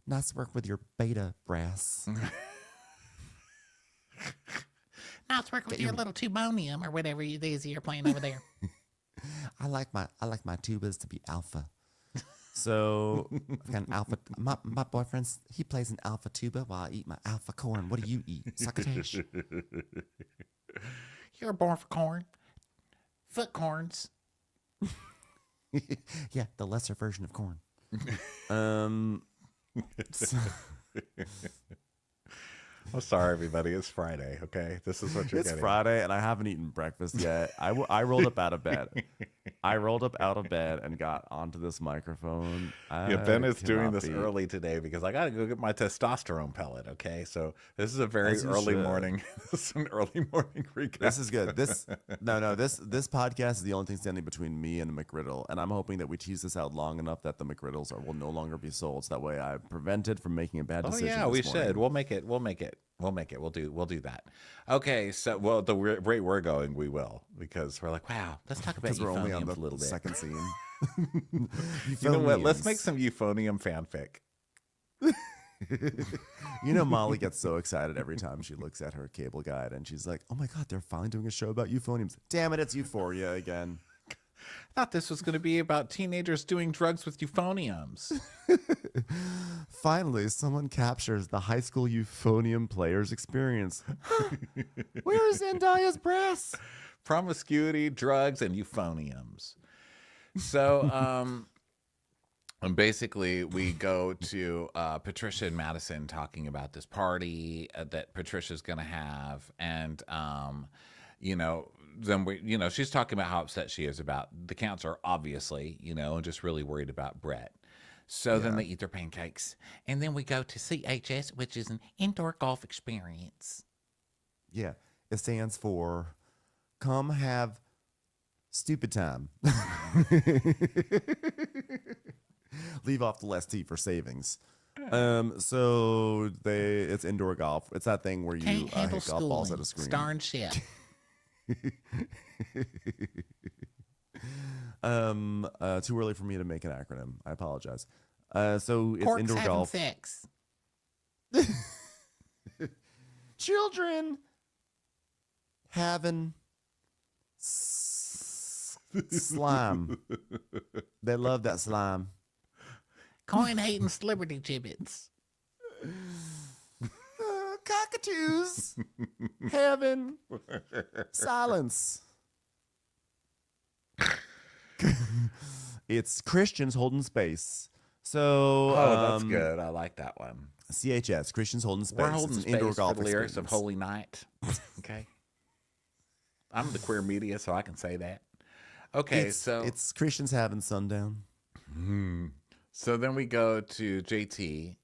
Nice work with your beta brass. Nice work with your little tubonium or whatever it is you're playing over there. I like my tubas to be alpha. So I've got an alpha. My boyfriend's he plays an alpha tuba while I eat my alpha corn. What do you eat? Succotash? You're born for corn. Foot corns. Yeah, the lesser version of corn. So- I'm sorry, everybody. It's Friday, okay? This is what you're it's getting. Friday and I haven't eaten breakfast yet. I rolled up out of bed. I rolled up out of bed and got onto this microphone. Yeah, Ben is doing cannot this be- early today because I got to go get my testosterone pellet, okay? So this is a very As you early should. morning. This is an early morning recap. This is good. This podcast is the only thing standing between me and the McGriddle, and I'm hoping that we tease this out long enough that the McGriddles will no longer be sold. So that way, I'm prevented from making a bad Oh decision. yeah, this we morning. should. We'll make it. We'll do that. Okay, so the rate we're going, we will, because we're like, wow, let's talk about Because we're only on euphoniums the a little bit. second scene. You know what? Let's Euphoniums. make some euphonium fanfic. You know, Molly gets so excited every time she looks at her cable guide, and she's like, "Oh my god, they're finally doing a show about euphoniums! Damn it, it's Euphoria again." thought this was going to be about teenagers doing drugs with euphoniums. Finally, someone captures the high school euphonium player's experience. Where is Zendaya's breasts? Promiscuity, drugs, and euphoniums. So, and basically, we go to Patricia and Madison talking about this party that Patricia's going to have. And, then she's talking about how upset she is about the cancer, obviously, and just really worried about Brett. So then they eat their pancakes. And then we go to CHS, which is an indoor golf experience. Yeah, it stands for Come Have Stupid Time. Leave off the less T for savings. So it's indoor golf. It's that thing where you Can't handle hit golf balls at a screen. Starring shit. Too early for me to make an acronym. I apologize. So it's Corks indoor having golf. sex. Children having slime. They love that slime. Coin hating celebrity gibbets. Cockatoos having silence. It's Christians holding space. So that's good. I like that one. CHS, Christians holding space. We're holding It's an space indoor for golf the lyrics of experience. Holy Night. Okay. I'm the queer media, so I can say that. Okay, it's Christians having sundown. So then we go to JT.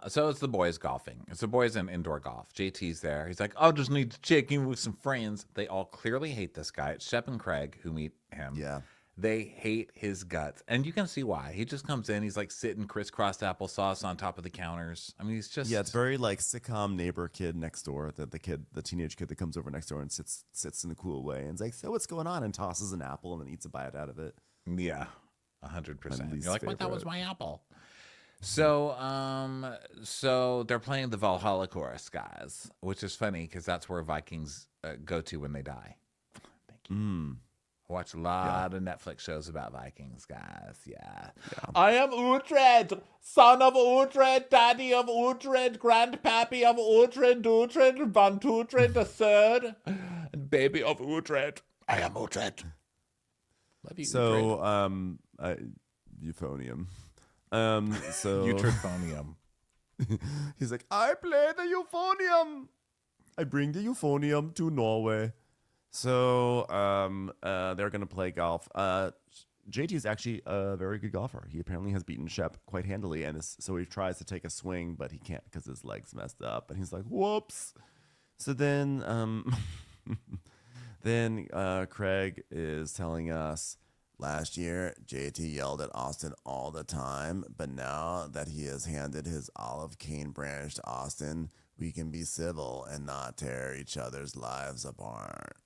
So it's the boys golfing. It's the boys in indoor golf. JT's there. He's like, I'll just need to check in with some friends. They all clearly hate this guy. It's Shep and Craig who meet him. Yeah. They hate his guts. And you can see why. He just comes in. He's like sitting crisscrossed applesauce on top of the counters. I mean, he's just... Yeah, it's very like sitcom neighbor kid next door. The teenage kid that comes over next door and sits in a cool way and is like, so what's going on? And tosses an apple and then eats a bite out of it. Yeah, 100%. least You're like, What? That was favorite. my apple. So, so they're playing the Valhalla chorus, guys, which is funny because that's where Vikings go to when they die. Thank you. I watch a lot of Netflix shows about Vikings, guys. Yeah. I am Uhtred, son of Uhtred, daddy of Uhtred, grandpappy of Uhtred, Uhtred, Van Uhtred the third, and baby of Uhtred. I am Uhtred. Love you. Uhtred. So, euphonium. So Eutrophonium. he's like, I play the euphonium. I bring the euphonium to Norway. So they're gonna play golf. JT is actually a very good golfer. He apparently has beaten Shep quite handily, and so he tries to take a swing, but he can't because his leg's messed up. And he's like, "Whoops!" So then, Craig is telling us, last year JT yelled at Austin all the time, but now that he has handed his olive cane branch to Austin, we can be civil and not tear each other's lives apart.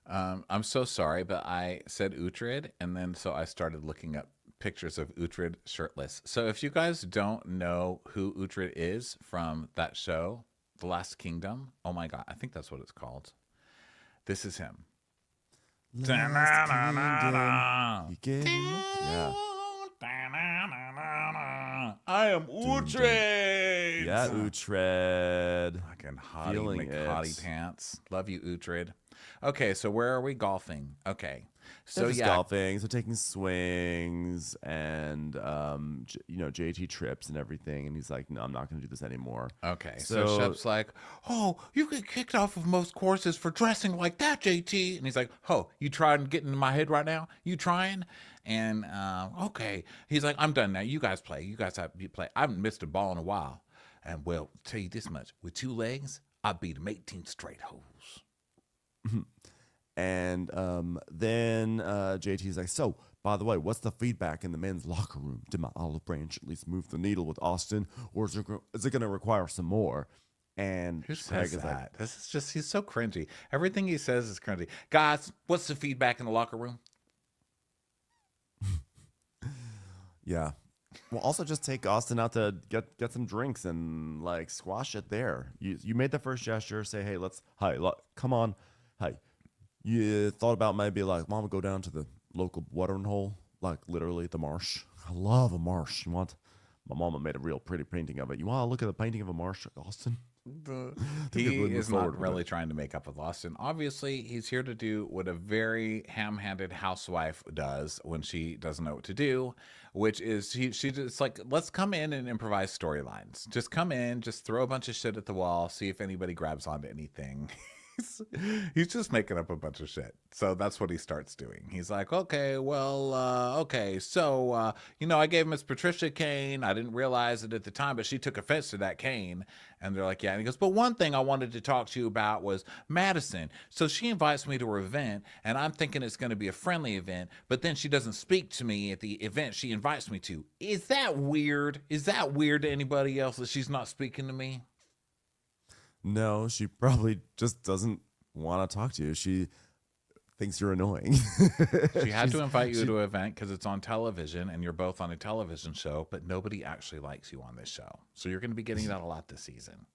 I'm so sorry, but I said Uhtred, and then so I started looking up pictures of Uhtred shirtless. So if you guys don't know who Uhtred is from that show, The Last Kingdom, oh my God, I think that's what it's called. This is him. Yeah. I am Uhtred. Yeah, Uhtred. Fucking hottie Feeling McHottie it. pants. Love you, Uhtred. Okay, so where are we golfing? Okay. So So just yeah, golfing, so taking swings, and JT trips and everything, and he's like, "No, I'm not going to do this anymore." okay. So Shep's like, "Oh, you get kicked off of most courses for dressing like that, JT." And he's like, "Oh, you trying to get into my head right now? You trying?" And okay, he's like, "I'm done now. You guys play. You play. I haven't missed a ball in a while." And well, tell you this much: with 2 legs, I beat him 18 straight holes. And then JT's like, "So, by the way, what's the feedback in the men's locker room? Did my olive branch at least move the needle with Austin, or is it going to require some more?" And Who Craig says is like, that? This is just, he's so cringy. Everything he says is cringy. Guys, what's the feedback in the locker room? "Yeah." Well, also just take Austin out to get some drinks and like squash it there. You made the first gesture. Say, "Hey, come on. Hey, you thought about maybe like, Mom, go down to the local watering hole, like literally the marsh. I love a marsh. My mama made a real pretty painting of it. You want to look at the painting of a marsh, Austin? He is not really trying to make up with Austin. Obviously, he's here to do what a very ham-handed housewife does when she doesn't know what to do, which is she just like, let's come in and improvise storylines. Just come in, just throw a bunch of shit at the wall, see if anybody grabs onto anything. He's just making up a bunch of shit. So that's what he starts doing. He's like, okay, well, so, I gave Miss Patricia cane. I didn't realize it at the time, but she took offense to that cane. And they're like, yeah. And he goes, but one thing I wanted to talk to you about was Madison. So she invites me to her event, and I'm thinking it's going to be a friendly event, but then she doesn't speak to me at the event she invites me to. Is that weird? Is that weird to anybody else that she's not speaking to me? No, she probably just doesn't want to talk to you. She thinks you're annoying. She had to invite you to an event because it's on television and you're both on a television show, but nobody actually likes you on this show. So you're going to be getting that a lot this season.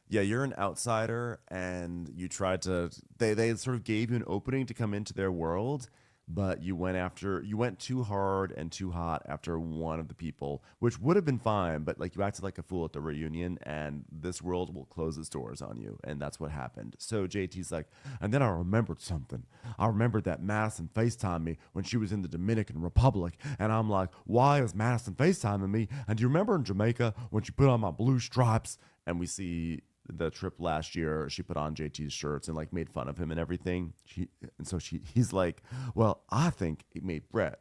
Yeah, you're an outsider, and you tried to. They sort of gave you an opening to come into their world, but you went too hard and too hot after one of the people, which would have been fine, but like you acted like a fool at the reunion, and this world will close its doors on you, and that's what happened. So JT's like, and then I remembered something. I remembered that Madison FaceTimed me when she was in the Dominican Republic, and I'm like, why is Madison FaceTiming me? And do you remember in Jamaica when she put on my blue stripes? And we see the trip last year, she put on JT's shirts and like made fun of him and everything. He's like, well, I think it made Brett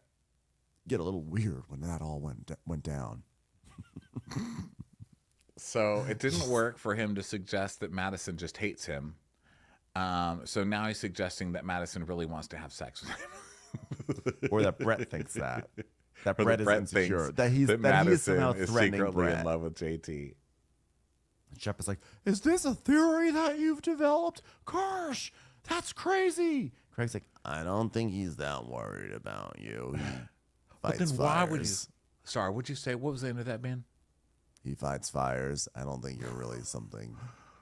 get a little weird when that all went down. So it didn't work for him to suggest that Madison just hates him. So now he's suggesting that Madison really wants to have sex with him. Or that Brett thinks that. That Or Brett is insecure. That he is somehow is threatening secretly Brett. in love with JT. Shep is like, is this a theory that you've developed? Gosh, that's crazy. Craig's like, I don't think he's that worried about you. He But fights then why would you? fires. Sorry, what'd you say? What was the end of that, Ben? He fights fires. I don't think you're really something.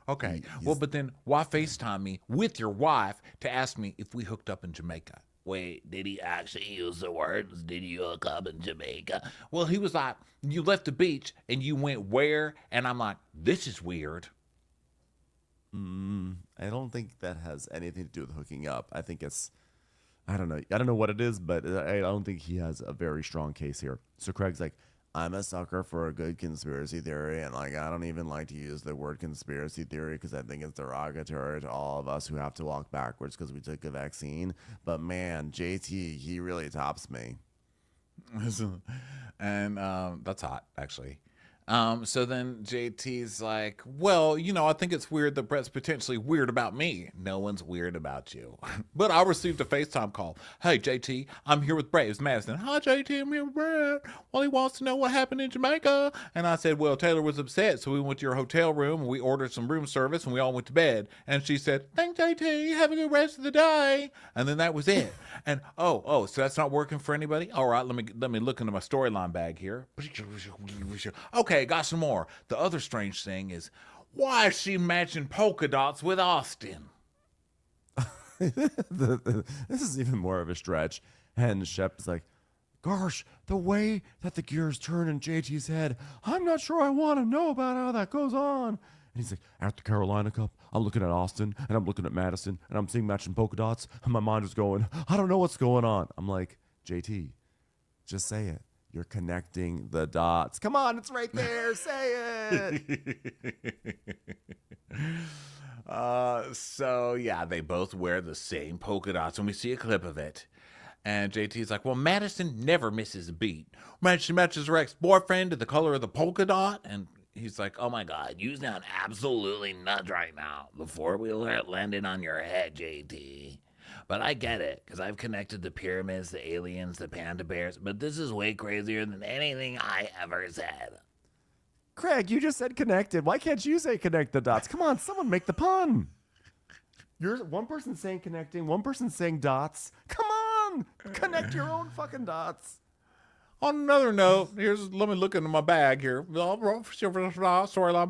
Okay. Well, but then why FaceTime me with your wife to ask me if we hooked up in Jamaica? Wait, did he actually use the words, did you hook up in Jamaica? Well, he was like, you left the beach and you went where? And I'm like, this is weird. I don't think that has anything to do with hooking up. I think it's, I don't know what it is, but I don't think he has a very strong case here. So Craig's like, I'm a sucker for a good conspiracy theory, and like I don't even like to use the word conspiracy theory because I think it's derogatory to all of us who have to walk backwards because we took a vaccine. But man, JT, he really tops me. And that's hot, actually. So then JT's like, well, I think it's weird that Brett's potentially weird about me. No one's weird about you. But I received a FaceTime call. Hey, JT, I'm here with Brett. It's Madison. Hi, JT, I'm here with Brett. Well, he wants to know what happened in Jamaica. And I said, well, Taylor was upset, so we went to your hotel room, and we ordered some room service, and we all went to bed. And she said, thanks, JT. Have a good rest of the day. And then that was it. And, so that's not working for anybody? All right, let me look into my storyline bag here. Okay, got some more. The other strange thing is, why is she matching polka dots with Austin? This is even more of a stretch. And Shep is like, gosh, the way that the gears turn in JT's head, I'm not sure I want to know about how that goes on. And he's like, at the Carolina Cup, I'm looking at Austin, and I'm looking at Madison, and I'm seeing matching polka dots, and my mind is going, I don't know what's going on. I'm like, JT, just say it. You're connecting the dots. Come on, it's right there. Say it. So yeah, they both wear the same polka dots, and we see a clip of it. And JT's like, well, Madison never misses a beat. She matches her ex-boyfriend to the color of the polka dot. And he's like, oh my God, You sound absolutely nuts right now. The four-wheeler landed on your head, JT. But I get it, because I've connected the pyramids, the aliens, the panda bears, but this is way crazier than anything I ever said. Craig, you just said connected. Why can't you say connect the dots? Come on, someone make the pun. You're one person saying connecting, one person saying dots. Come on, connect your own fucking dots. on another note, let me look into my bag here. Storyline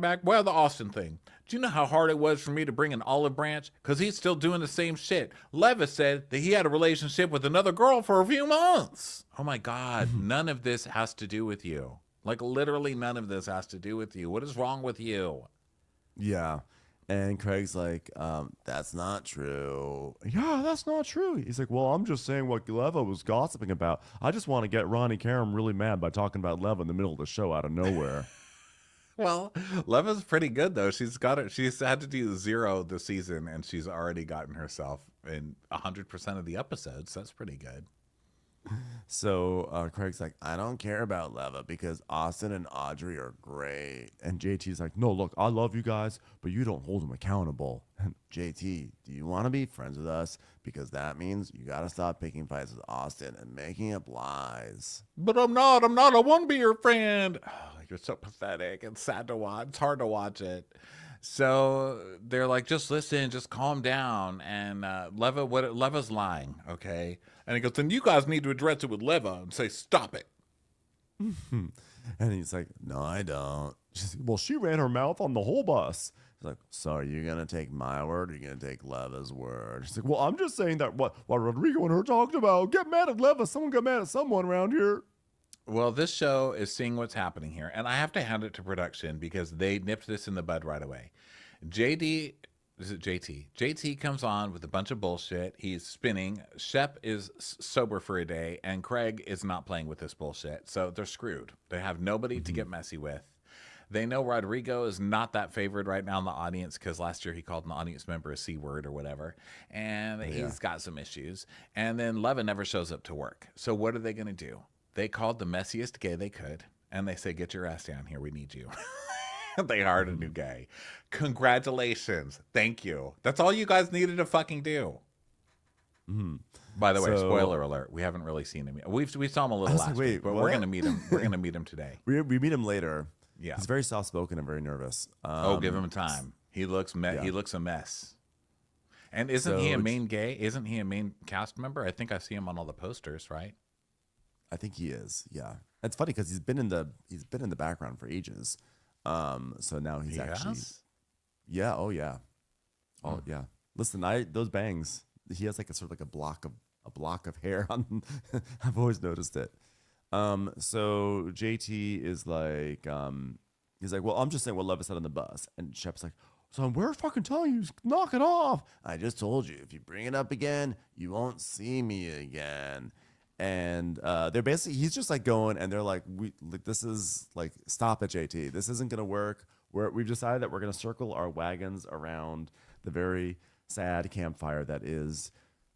bag. Well, the Austin thing. Do you know how hard it was for me to bring an olive branch? Because he's still doing the same shit. Levis said that he had a relationship with another girl for a few months. Oh my God. None of this has to do with you. Like, literally none of this has to do with you. What is wrong with you? Yeah. And Craig's like, that's not true. Yeah, that's not true. He's like, well, I'm just saying what Leva was gossiping about. I just want to get Ronnie Karam really mad by talking about Leva in the middle of the show out of nowhere. Well, Leva's pretty good though. She's had to do 0 this season, and she's already gotten herself in 100% of the episodes. That's pretty good. So Craig's like, I don't care about Leva because Austin and Audrey are great. And JT's like, no, look, I love you guys, but you don't hold them accountable. And JT, do you want to be friends with us? Because that means you got to stop picking fights with Austin and making up lies. But I'm not. I want to be your friend. Oh, you're so pathetic. It's sad to watch. It's hard to watch it. So they're like, just listen, just calm down. And Leva's lying, okay? And he goes, then you guys need to address it with Leva and say, stop it. And he's like, no, I don't. She's like, well, she ran her mouth on the whole bus. He's like, so are you going to take my word or are you going to take Leva's word? She's like, well, I'm just saying that what Rodrigo and her talked about. Get mad at Leva. Someone got mad at someone around here. Well, this show is seeing what's happening here. And I have to hand it to production because they nipped this in the bud right away. JT comes on with a bunch of bullshit. He's spinning. Shep is sober for a day, and Craig is not playing with this bullshit. So they're screwed. They have nobody to get messy with. They know Rodrigo is not that favored right now in the audience because last year he called an audience member a C word or whatever. And he's got some issues. And then Leva never shows up to work. So what are they going to do? They called the messiest gay they could, and they say, get your ass down here. We need you. They hired a new gay. Congratulations. Thank you. That's all you guys needed to fucking do. By the way, spoiler alert. We haven't really seen him yet. We saw him a little last week, but we're going to meet him. We're going to meet him today. We meet him later. Yeah. He's very soft-spoken and very nervous. Give him time. He looks He looks a mess. And isn't he a main gay? Isn't he a main cast member? I think I see him on all the posters, right? I think he is. Yeah. It's funny because he's been in the background for ages. So now he's actually, yeah. Oh yeah. Oh yeah. Listen, those bangs, he has like a sort of like a block of hair on, I've always noticed it. So JT is like, he's like, well, I'm just saying what Leva said on the bus. And Shep's like, so we're fucking telling you, knock it off. I just told you, if you bring it up again, you won't see me again. And they're basically, he's just like going, and they're like, this is like, stop it, JT. This isn't gonna work. We've decided that we're gonna circle our wagons around the very sad campfire that is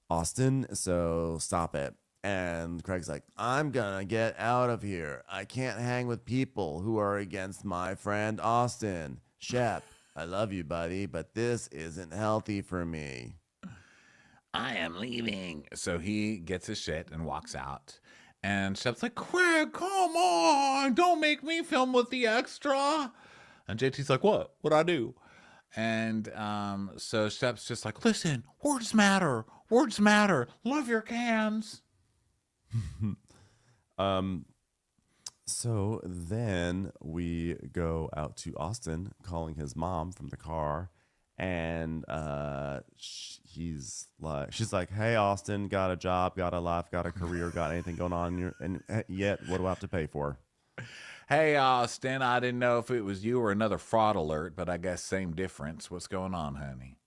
Austin. So stop it. And Craig's like, I'm gonna get out of here. I can't hang with people who are against my friend Austin. Shep, I love you, buddy, but this isn't healthy for me. I am leaving. So he gets his shit and walks out. And Shep's like, Craig, come on. Don't make me film with the extra. And JT's like, what? What'd I do? And so Shep's just like, listen, words matter. Words matter. Love your cans. So then we go out to Austin, calling his mom from the car. And she's like, hey, Austin, got a job, got a life, got a career, got anything going on yet? What do I have to pay for? Hey, Austin, I didn't know if it was you or another fraud alert, but I guess same difference. What's going on, honey?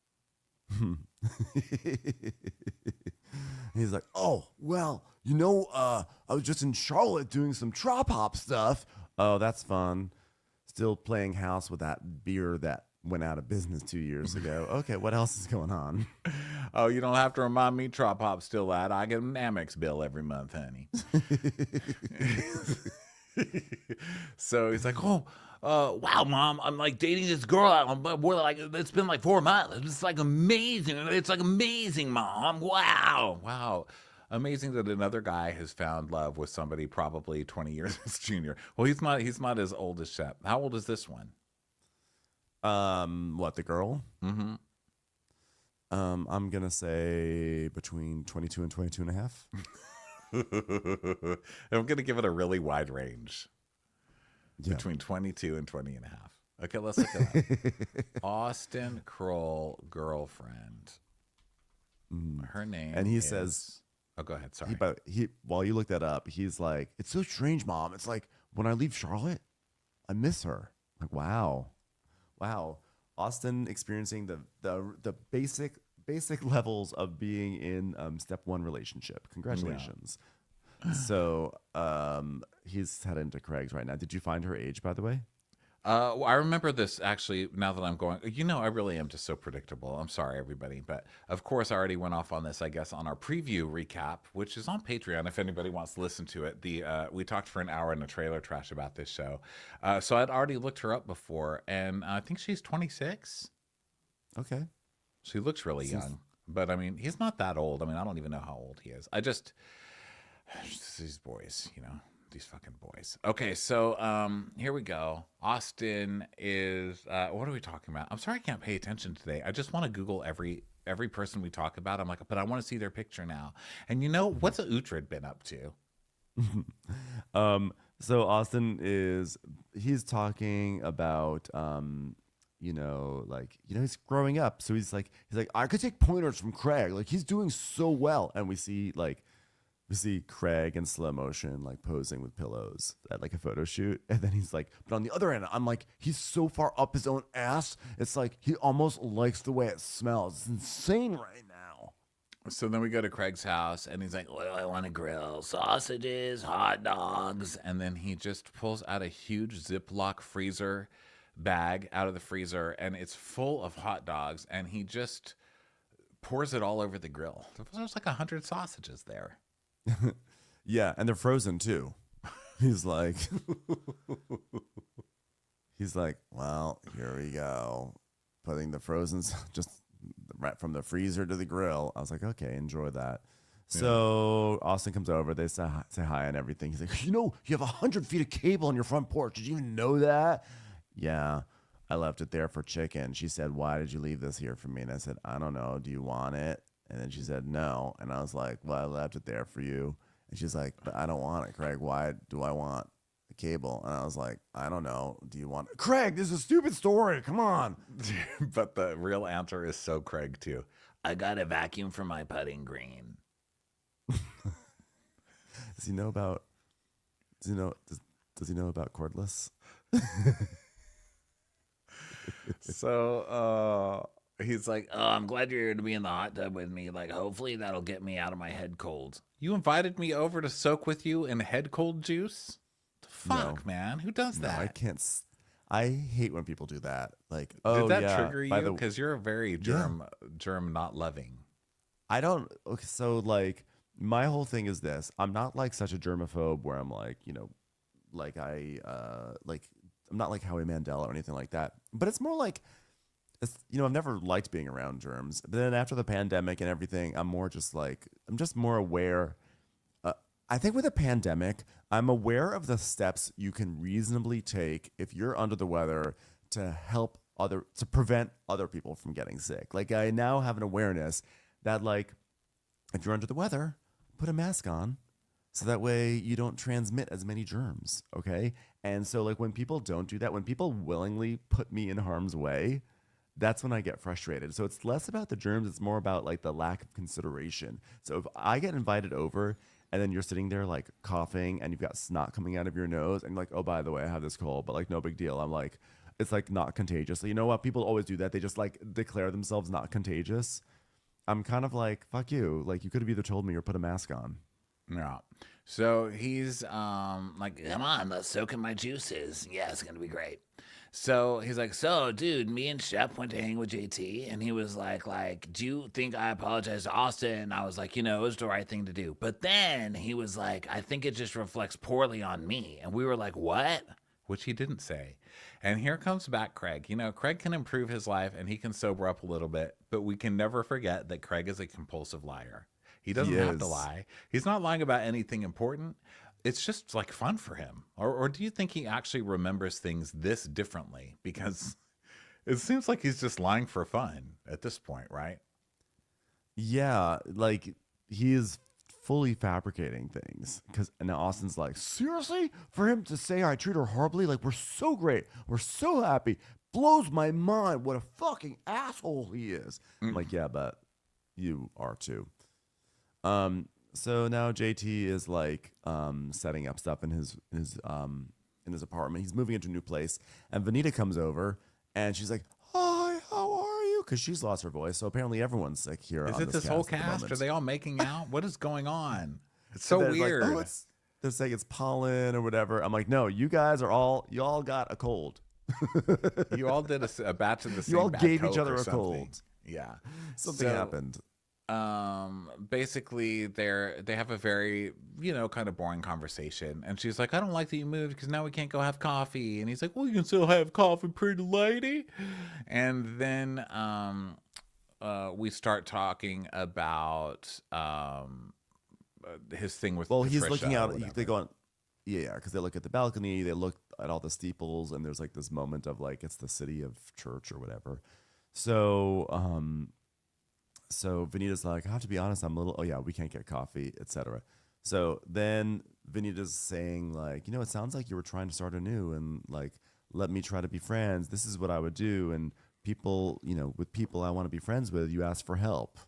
He's like, oh, well, I was just in Charlotte doing some trop hop stuff. Oh, that's fun. Still playing house with that beer that went out of business 2 years ago. Okay, what else is going on? Oh, you don't have to remind me Trop Hop's still out. I get an Amex bill every month, honey. So he's like, wow, Mom, I'm like dating this girl. We're like, it's been like 4 months. It's like amazing. It's like amazing, Mom. Wow. Amazing that another guy has found love with somebody probably 20 years his junior. Well, he's not as old as Shep. How old is this one? What, the girl? Mm-hmm. I'm gonna say between 22 and 22 and a half. I'm gonna give it a really wide range. Yeah. Between 22 and 20 and a half. Okay, let's look at that. Austin Kroll girlfriend. Her name And he is... says, Oh, go ahead. Sorry. but while you look that up, he's like, it's so strange, Mom. It's like when I leave Charlotte, I miss her. Like, wow. Austin experiencing the basic levels of being in step one relationship. Congratulations. So he's heading to Craig's right now. Did you find her age, by the way? Well, I remember this actually now that I'm going. I really am just so predictable. I'm sorry, everybody. But of course, I already went off on this, I guess, on our preview recap, which is on Patreon if anybody wants to listen to it. We talked for an hour in a trailer trash about this show. So I'd already looked her up before, and I think she's 26. Okay. She looks really young. But, I mean, he's not that old. I mean, I don't even know how old he is. These boys, these fucking boys. Okay, so here we go. Austin is what are we talking about? I'm sorry I can't pay attention today. I just want to Google every person we talk about. I'm like, but I want to see their picture now. And what's Uhtred been up to? So Austin he's talking about he's growing up. So he's like I could take pointers from Craig. Like he's doing so well. And we see Craig in slow motion, like posing with pillows at like a photo shoot. And then he's like, but on the other end, I'm like, he's so far up his own ass. It's like he almost likes the way it smells. It's insane right now. So then we go to Craig's house and he's like, what do I want to grill? Sausages, hot dogs. And then he just pulls out a huge Ziploc freezer bag out of the freezer and it's full of hot dogs. And he just pours it all over the grill. There's like 100 sausages there. Yeah, and they're frozen too. He's like, well, here we go, putting the frozen just right from the freezer to the grill. I was like, okay, enjoy that. So Austin comes over. They say hi and everything. He's like, you have 100 feet of cable on your front porch. Did you even know that? Yeah, I left it there for chicken. She said, why did you leave this here for me? And I said, I don't know. Do you want it? And then she said, no. And I was like, well, I left it there for you. And she's like, but I don't want it, Craig. Why do I want the cable? And I was like, I don't know. Do you want it? Craig, this is a stupid story. Come on. But the real answer is so Craig, too. I got a vacuum for my putting green. Does he know about cordless? So he's like, Oh, I'm glad you're here to be in the hot tub with me. Like, hopefully that'll get me out of my head colds. you invited me over to soak with you in head cold juice? The fuck, man? Who does that? No, I can't. I hate when people do that. Like, Did that yeah, trigger you? Because you're a very germ not loving. I don't. Okay, so like my whole thing is this: I'm not like such a germaphobe where I'm like, I'm not like Howie Mandel or anything like that. But it's more like, I've never liked being around germs. But then after the pandemic and everything, I'm just more aware. I think with a pandemic, I'm aware of the steps you can reasonably take if you're under the weather to prevent other people from getting sick. Like I now have an awareness that like, if you're under the weather, put a mask on so that way you don't transmit as many germs. Okay. And so like when people don't do that, when people willingly put me in harm's way, that's when I get frustrated. So it's less about the germs. It's more about like the lack of consideration. So if I get invited over and then you're sitting there like coughing and you've got snot coming out of your nose and you're like, oh, by the way, I have this cold, but like no big deal. I'm like, it's like not contagious. So you know what? People always do that. They just like declare themselves not contagious. I'm kind of like, fuck you. Like you could have either told me or put a mask on. Yeah. So he's like, Come on, let's soak in my juices. Yeah, it's going to be great. so He's like, so, dude, me and Shep went to hang with JT, and he was like, do you think I apologize to Austin? And I was like, it was the right thing to do. But then he was like, I think it just reflects poorly on me. And we were like, what? which he didn't say. And here comes back Craig. Craig can improve his life and he can sober up a little bit, but we can never forget that Craig is a compulsive liar. He doesn't have to lie. He's not lying about anything important. It's just like fun for him. Or do you think he actually remembers things this differently? Because it seems like he's just lying for fun at this point, right? Yeah, like he is fully fabricating things. And now Austin's like, seriously? For him to say I treat her horribly? Like, we're so great. We're so happy. Blows my mind what a fucking asshole he is. I'm like, yeah, but you are too. So now JT is like setting up stuff in his apartment. He's moving into a new place, and Vanita comes over, and she's like, "Hi, how are you?" Because she's lost her voice. So apparently everyone's sick here. Is on it this whole at the cast? moment. Are they all making out? What is going on? It's so They're weird. Like, they're saying it's pollen or whatever. I'm like, no, you all got a cold. You all did a batch of the same. You all bad gave Coke each other or a something. cold. Yeah, Something happened. Basically they have a very, kind of boring conversation, and she's like, I don't like that you moved because now we can't go have coffee. And he's like, well, you can still have coffee, pretty lady. And then we start talking about his thing with he's Patricia looking out. or whatever. They go on, yeah, because they look at the balcony, they look at all the steeples, and there's like this moment of like it's the city of church or whatever. So Vanita's like, I have to be honest, I'm a little, oh yeah, we can't get coffee, etc. So then Vanita's saying like, it sounds like you were trying to start anew and like, let me try to be friends. This is what I would do. And people, with people I want to be friends with, you ask for help.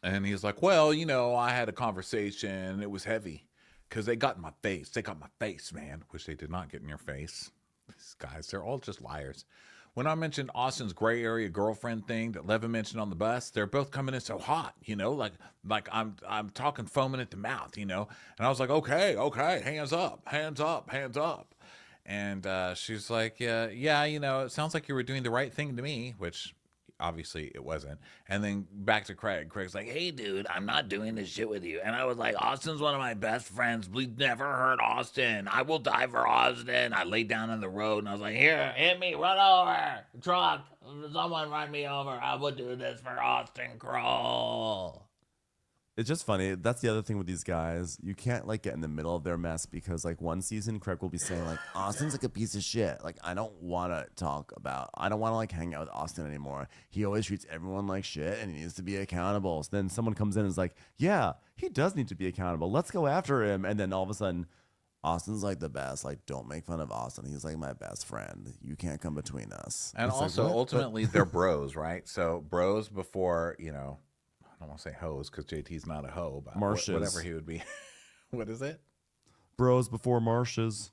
And he's like, well, I had a conversation. It was heavy because they got in my face. They got my face, man. Which they did not get in your face. These guys, they're all just liars. When I mentioned Austin's gray area girlfriend thing that Levin mentioned on the bus, they're both coming in so hot, like I'm talking foaming at the mouth, and I was like, okay, hands up. And she's like, yeah, it sounds like you were doing the right thing to me, which obviously it wasn't. And then back to Craig. Craig's like, Hey, dude, I'm not doing this shit with you. And I was like, Austin's one of my best friends. We've never hurt Austin. I will die for Austin. I laid down on the road and I was like, here, hit me, run over. Truck, someone run me over. I will do this for Austin Kroll. It's just funny. That's the other thing with these guys. You can't like get in the middle of their mess because like one season Craig will be saying like Austin's like a piece of shit. Like I don't want to like hang out with Austin anymore. He always treats everyone like shit and he needs to be accountable. So then someone comes in and is like, yeah, he does need to be accountable. Let's go after him. And then all of a sudden Austin's like the best. Like don't make fun of Austin. He's like my best friend. You can't come between us. and It's also like, what? ultimately they're bros, right? So bros before, I don't want to say hoes because JT's not a hoe, but Marshes. whatever he would be. What is it? Bros before marshes.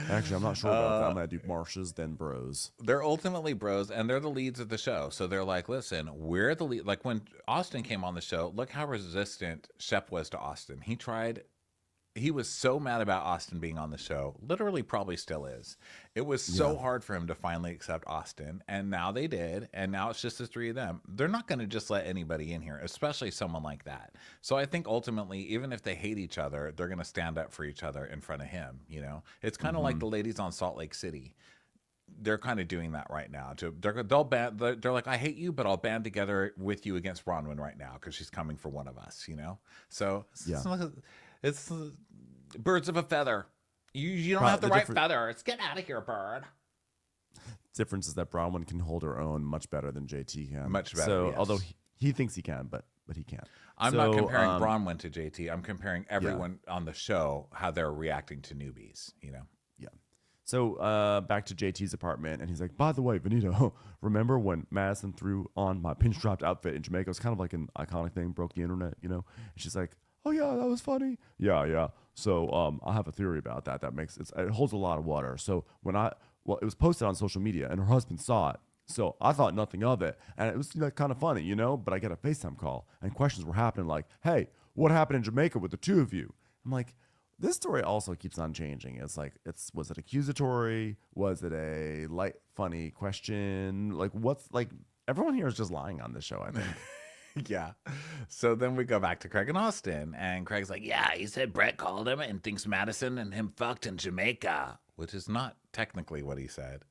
Actually, I'm not sure about that. I'm going to do marshes, then bros. They're ultimately bros, and they're the leads of the show. So they're like, listen, we're the lead. Like when Austin came on the show, look how resistant Shep was to Austin. He was so mad about Austin being on the show, literally probably still is. It was so hard for him to finally accept Austin, and now they did, and now it's just the three of them. They're not going to just let anybody in here, especially someone like that. So I think ultimately, even if they hate each other, they're going to stand up for each other in front of him, It's kind of like the ladies on Salt Lake City. They're kind of doing that right now. They're like, I hate you, but I'll band together with you against Bronwyn right now because she's coming for one of us, So it's birds of a feather. You don't have the right feather. It's get out of here, bird. Difference is that Bronwyn can hold her own much better than JT can. Much better, So yes. although he thinks he can, but he can't. I'm not comparing Bronwyn to JT. I'm comparing everyone on the show, how they're reacting to newbies, Yeah. So back to JT's apartment, and he's like, by the way, Vanita, remember when Madison threw on my pinstriped outfit in Jamaica? It was kind of like an iconic thing, broke the internet, And she's like, oh yeah, that was funny. Yeah. So I have a theory about that. It holds a lot of water. So it was posted on social media, and her husband saw it. So I thought nothing of it, and it was kind of funny, But I get a FaceTime call, and questions were happening like, hey, what happened in Jamaica with the two of you? I'm like, this story also keeps on changing. It's like, was it accusatory? Was it a light, funny question? Like, everyone here is just lying on this show, I think. Yeah. So then we go back to Craig and Austin, and Craig's like, Yeah, he said Brett called him and thinks Madison and him fucked in Jamaica. which is not technically what he said.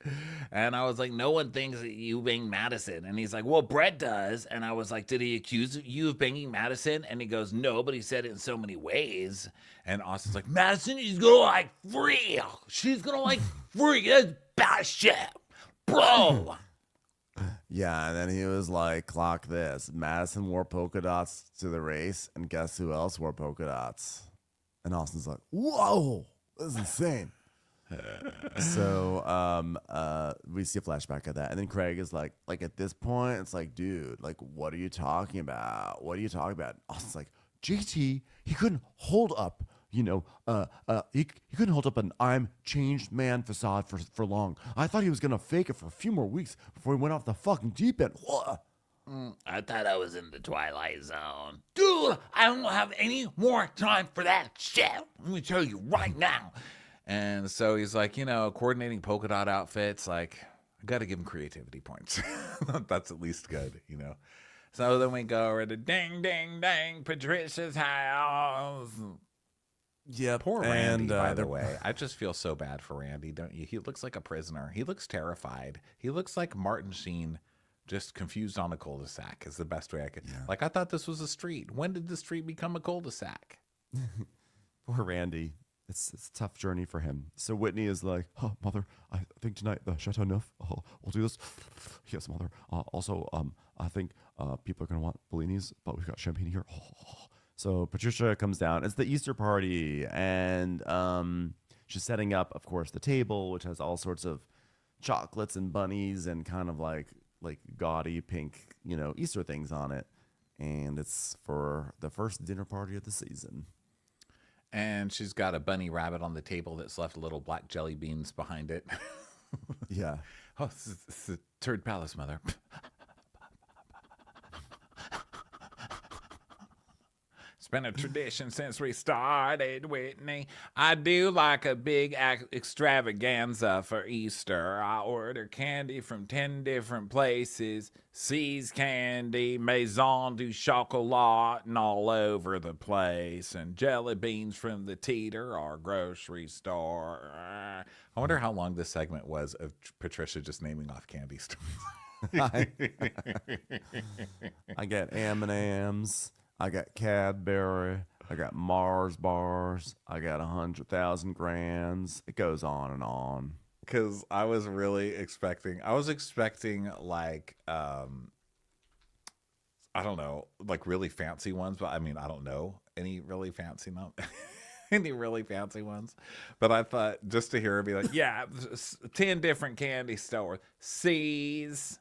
And I was like, no one thinks that you banged Madison. And he's like, well, Brett does. And I was like, did he accuse you of banging Madison? And he goes, no, but he said it in so many ways. And Austin's like, Madison is gonna like free. She's gonna like free. That's bad shit, bro. Yeah, and then he was like, clock this. Madison wore polka dots to the race, and guess who else wore polka dots? And Austin's like, whoa, this is insane. So we see a flashback of that. And then Craig is like at this point, it's like, dude, like, what are you talking about? What are you talking about? Austin's like, JT, he couldn't hold up, he couldn't hold up an I'm changed man facade for long. I thought he was going to fake it for a few more weeks before he went off the fucking deep end. I thought I was in the Twilight Zone. Dude, I don't have any more time for that shit. Let me tell you right now. And so he's like, coordinating polka dot outfits. Like, I got to give him creativity points. That's at least good, So then we go over to ding, ding, ding, Patricia's house. Yeah, poor Randy, by the way. I just feel so bad for Randy, don't you? He looks like a prisoner. He looks terrified. He looks like Martin Sheen, just confused on a cul-de-sac is the best way I could. Yeah. Like, I thought this was a street. When did the street become a cul-de-sac? Poor Randy. It's a tough journey for him. So Whitney is like, oh, Mother, I think tonight the Chateau Neuf, we'll do this. Yes, Mother. Also, I think people are going to want Bellinis, but we've got champagne here. So Patricia comes down. It's the Easter party, and she's setting up, of course, the table, which has all sorts of chocolates and bunnies and kind of like gaudy pink, Easter things on it. And it's for the first dinner party of the season. And she's got a bunny rabbit on the table that's left little black jelly beans behind it. Yeah. Oh, it's the Turd Palace, Mother. It's been a tradition since we started, Whitney. I do like a big extravaganza for Easter. I order candy from 10 different places. See's Candy, Maison du Chocolat, and all over the place. And jelly beans from the Teeter, our grocery store. I wonder how long this segment was of Patricia just naming off candy stores. I got M&M's. I got Cadbury, I got Mars bars, I got 100,000 grams. It goes on and on. Because I was expecting like, I don't know, like really fancy ones. But I mean, I don't know any really fancy ones. But I thought just to hear her be like, yeah, 10 different candy stores. See's.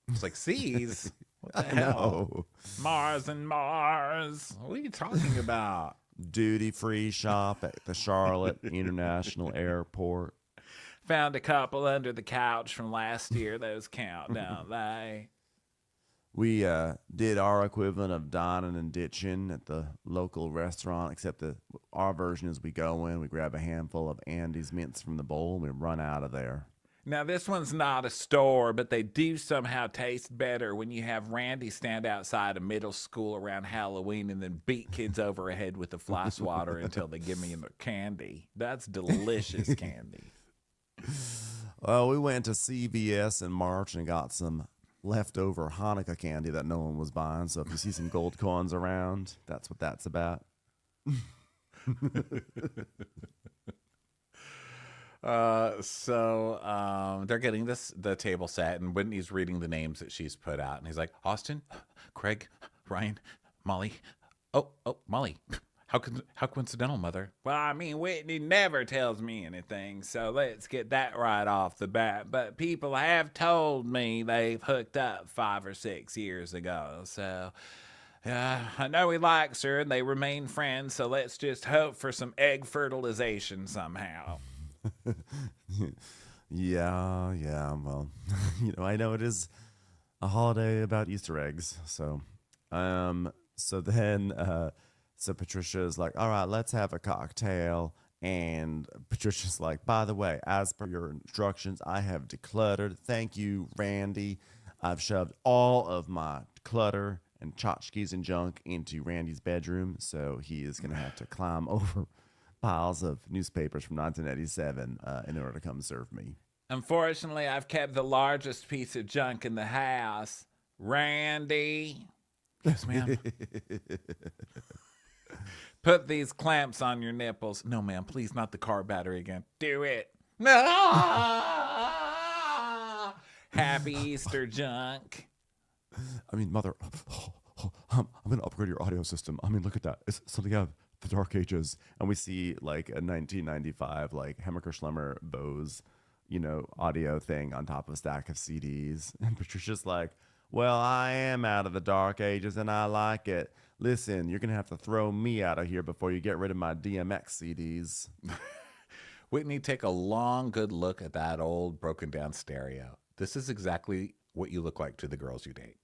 It's like, See's? What the hell? Mars and Mars. What are you talking about? Duty-free shop at the Charlotte International Airport. Found a couple under the couch from last year. Those count, don't they? We did our equivalent of dining and ditching at the local restaurant, except our version is we go in, we grab a handful of Andy's mints from the bowl, and we run out of there. Now, this one's not a store, but they do somehow taste better when you have Randy stand outside a middle school around Halloween and then beat kids over the head with the fly swatter until they give me their candy. That's delicious candy. Well, we went to CVS in March and got some leftover Hanukkah candy that no one was buying. So if you see some gold coins around, that's what that's about. So they're getting the table set, and Whitney's reading the names that she's put out, and he's like, Austin, Craig, Ryan, Molly. Oh, Molly. How coincidental, Mother. Well, I mean, Whitney never tells me anything, so let's get that right off the bat. But people have told me they've hooked up 5 or 6 years ago, so I know he likes her, and they remain friends, so let's just hope for some egg fertilization somehow. Yeah. Well, I know it is a holiday about Easter eggs. So Patricia is like, all right, let's have a cocktail. And Patricia's like, by the way, as per your instructions, I have decluttered. Thank you, Randy. I've shoved all of my clutter and tchotchkes and junk into Randy's bedroom. So he is going to have to climb over piles of newspapers from 1987 in order to come serve me. Unfortunately, I've kept the largest piece of junk in the house. Randy. Yes, ma'am. Put these clamps on your nipples. No, ma'am, please, not the car battery again. Do it. No. Happy Easter, junk. I mean, mother, I'm going to upgrade your audio system. I mean, look at that. It's something out of the Dark Ages. And we see like a 1995, like Hammaker Schlemmer Bose, audio thing on top of a stack of CDs. And Patricia's like, well, I am out of the Dark Ages and I like it. Listen, you're going to have to throw me out of here before you get rid of my DMX CDs. Whitney, take a long, good look at that old broken down stereo. This is exactly what you look like to the girls you date.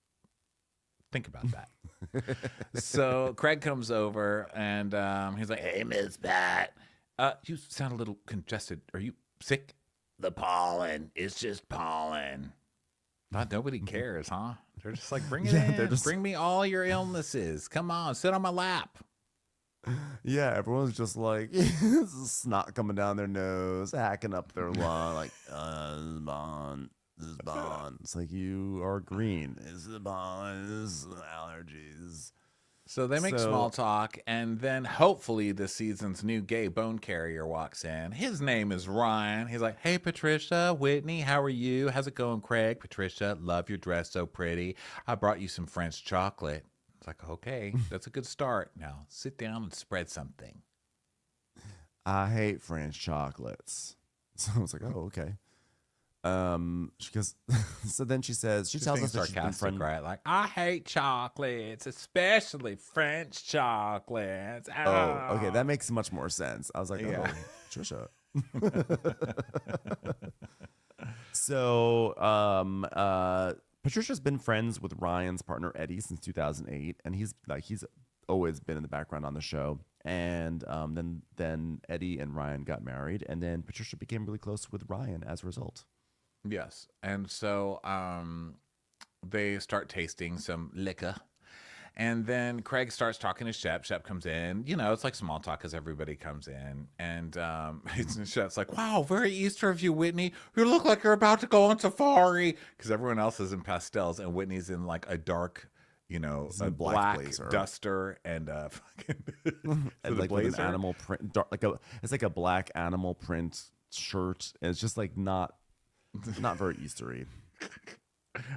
Think about that. So Craig comes over and he's like, Hey, Miss Pat. you sound a little congested. Are you sick? The pollen. It's just pollen. Nobody cares, huh? They're just like, bring it Yeah, in. they're just- Bring me all your illnesses. Come on, sit on my lap. Yeah, everyone's just like snot coming down their nose, hacking up their lung, like, this is Bond. This is Bond. It's like, you are green. This is Bond. This is allergies. So they make small talk, and then hopefully this season's new gay bone carrier walks in. His name is Ryan. He's like, hey, Patricia, Whitney, how are you? How's it going, Craig? Patricia, love your dress, so pretty. I brought you some French chocolate. It's like, okay, that's a good start. Now sit down and spread something. I hate French chocolates. So I was like, oh, okay. She goes, so then she says, she tells us that she's been sarcastic, right? Like, I hate chocolates, especially French chocolates. Oh, okay, that makes much more sense. I was like, Yeah. oh, Trisha. So, Patricia's been friends with Ryan's partner Eddie since 2008, and he's always been in the background on the show. And then Eddie and Ryan got married, and then Patricia became really close with Ryan as a result. Yes. And so they start tasting some liquor. And then Craig starts talking to Shep. Shep comes in. It's like small talk as everybody comes in. And Shep's like, wow, very Easter of you, Whitney. You look like you're about to go on safari. Because everyone else is in pastels, and Whitney's in like a dark, a black blazer. duster and a fucking And like with an animal print, it's like a black animal print shirt. And it's just like not very Eastery.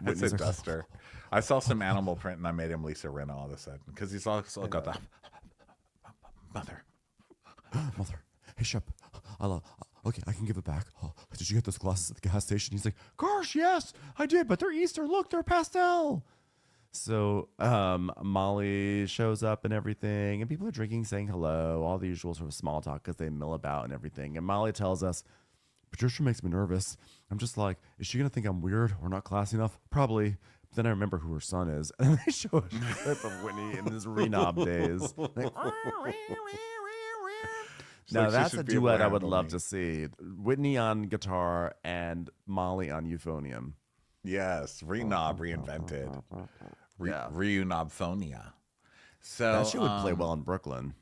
It's a duster. I saw some animal print and I made him Lisa Rinna all of a sudden because he's also got the mother. Mother, hey Shep, okay, I can give it back. Oh, did you get those glasses at the gas station? He's like, gosh, yes, I did, but they're Easter. Look, they're pastel. So Molly shows up and everything, and people are drinking, saying hello, all the usual sort of small talk because they mill about and everything. And Molly tells us, Patricia makes me nervous. I'm just like, is she going to think I'm weird or not classy enough? Probably. But then I remember who her son is. And they show a clip of Whitney in his Renob days. Like, now, that's a duet I would love to see. Whitney on guitar and Molly on euphonium. Yes, Renob reinvented. Yeah. Reunobphonia. So That shit would play well in Brooklyn.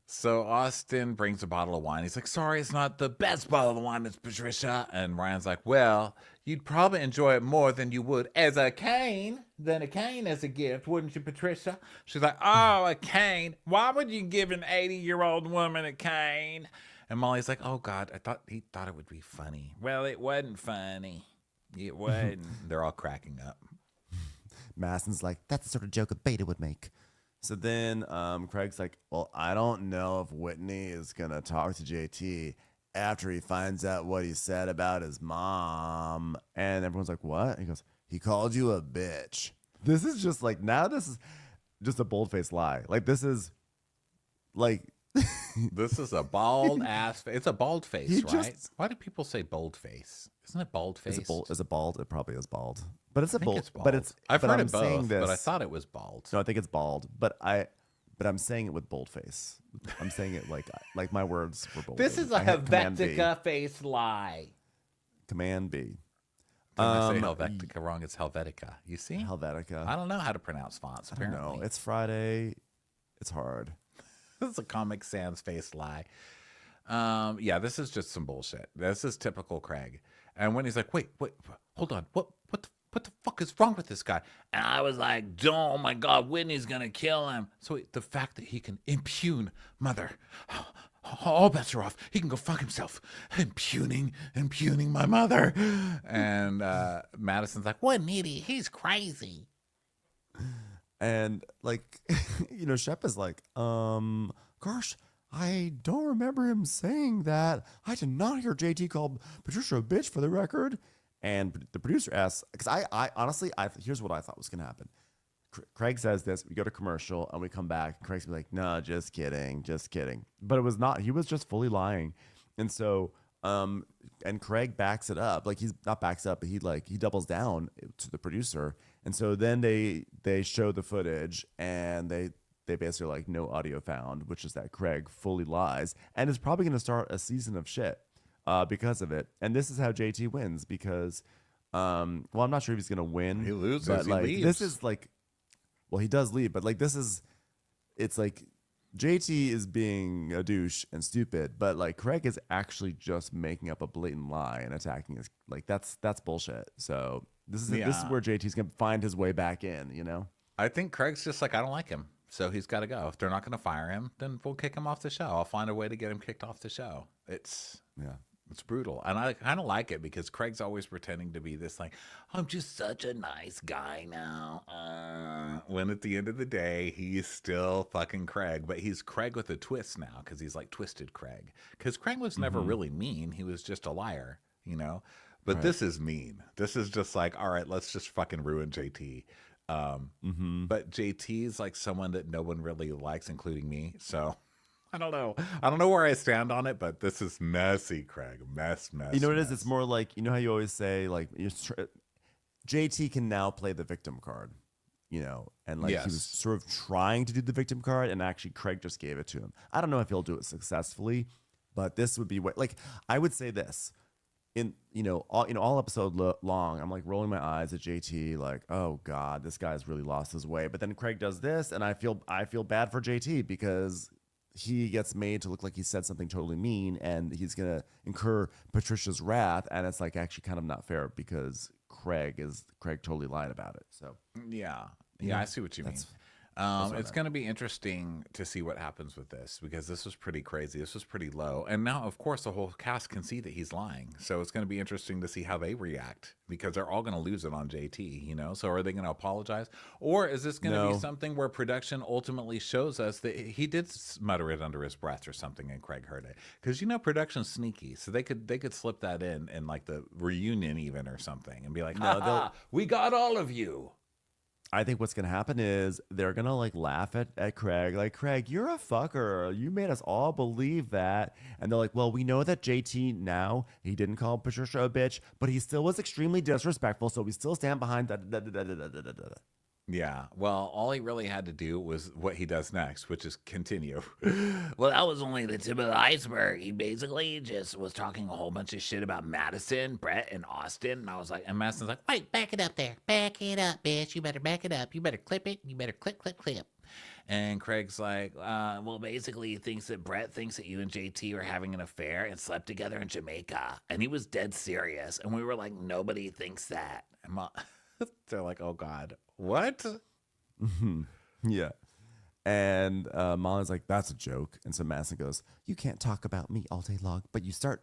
So Austin brings a bottle of wine. He's like, sorry, it's not the best bottle of wine, it's Patricia. And Ryan's like, well, you'd probably enjoy it more than you would as a cane as a gift, wouldn't you, Patricia? She's like, oh, a cane. Why would you give an 80-year-old woman a cane? And Molly's like, oh, God, he thought it would be funny. Well, it wasn't funny. It wasn't. They're all cracking up. Maston's like, that's the sort of joke a beta would make. So then Craig's like, well, I don't know if Whitney is going to talk to JT after he finds out what he said about his mom. And everyone's like, what? He goes, he called you a bitch. This is just like, now this is just a bold-faced lie. Like, this is like... This is a bald ass. It's a bald face, He right? just- Why do people say bold face? Isn't it bald face? Is it bald? It probably is bald. But it's a I think bald. it's bald. But it's. I've but heard I'm it saying both, this, but I thought it was bald. No, I think it's bald. But I'm saying it with boldface. I'm saying it like my words were bold. This is a Helvetica face lie. Command B. Didn't I say Helvetica wrong? It's Helvetica. You see? Helvetica. I don't know how to pronounce fonts, apparently. No, it's Friday. It's hard. This is a Comic Sans face lie. Yeah, this is just some bullshit. This is typical Craig. And when he's like, wait, hold on. What the fuck is wrong with this guy? And I was like, oh my God, Whitney's going to kill him. So the fact that he can impugn Mother. all bets are off. He can go fuck himself. Impugning my mother. And Madison's like, what an idiot. He's crazy. And like, Shep is like, gosh, I don't remember him saying that. I did not hear JT call Patricia a bitch, for the record. And the producer asks, because I honestly, here's what I thought was going to happen. Craig says this, we go to commercial, and we come back. Craig's like, no, just kidding. But it was not. He was just fully lying. And so, and Craig backs it up. Like, he's not backs up, but he doubles down to the producer. And so then they show the footage, and they basically like, no audio found, which is that Craig fully lies and is probably going to start a season of shit because of it. And this is how JT wins because, I'm not sure if he's going to win. He loses. But He like, leaves. this is like, well, he does leave, but like, it's like JT is being a douche and stupid, but like Craig is actually just making up a blatant lie and attacking his, like, that's bullshit. So this is where JT's going to find his way back in, I think Craig's just like, I don't like him, so he's got to go. If they're not going to fire him, then we'll kick him off the show. I'll find a way to get him kicked off the show. It's brutal. And I kind of like it because Craig's always pretending to be this like, I'm just such a nice guy now. When at the end of the day, he's still fucking Craig. But he's Craig with a twist now because he's like Twisted Craig. Because Craig was never really mean. He was just a liar, But this is mean. This is just like, all right, let's just fucking ruin JT. But JT is like someone that no one really likes, including me. So... I don't know where I stand on it, but this is messy, Craig. Mess. You know what it is? It's more like, how you always say, like, JT can now play the victim card, and like he was sort of trying to do the victim card, and actually Craig just gave it to him. I don't know if he'll do it successfully, but this would be what, like, I would say this in, all episode long, I'm like rolling my eyes at JT, like, oh God, this guy's really lost his way. But then Craig does this, and I feel bad for JT because he gets made to look like he said something totally mean, and he's going to incur Patricia's wrath. And it's like actually kind of not fair because Craig totally lied about it. So yeah, I see what you mean. It's going to be interesting to see what happens with this because this was pretty crazy. This was pretty low. And now, of course, the whole cast can see that he's lying. So it's going to be interesting to see how they react because they're all going to lose it on JT, So are they going to apologize? Or is this going to be something where production ultimately shows us that he did mutter it under his breath or something and Craig heard it? Because, production's sneaky. So they could slip that in like the reunion even or something and be like, no, we got all of you. I think what's going to happen is they're going to like laugh at Craig. Like, Craig, you're a fucker. You made us all believe that. And they're like, well, we know that JT now, he didn't call Patricia a bitch, but he still was extremely disrespectful. So we still stand behind that. Yeah. Well, all he really had to do was what he does next, which is continue. Well, that was only the tip of the iceberg. He basically just was talking a whole bunch of shit about Madison, Brett, and Austin. And I was like, And Madison's like, Wait, back it up there. Back it up, bitch. You better back it up. You better clip it. You better clip. and Craig's like, well, basically, he thinks that Brett thinks that you and JT were having an affair and slept together in Jamaica. And he was dead serious. And we were like, nobody thinks that. and they're like, oh God, what? Yeah. And Molly's like, that's a joke. And so Madison goes, you can't talk about me all day long, but you start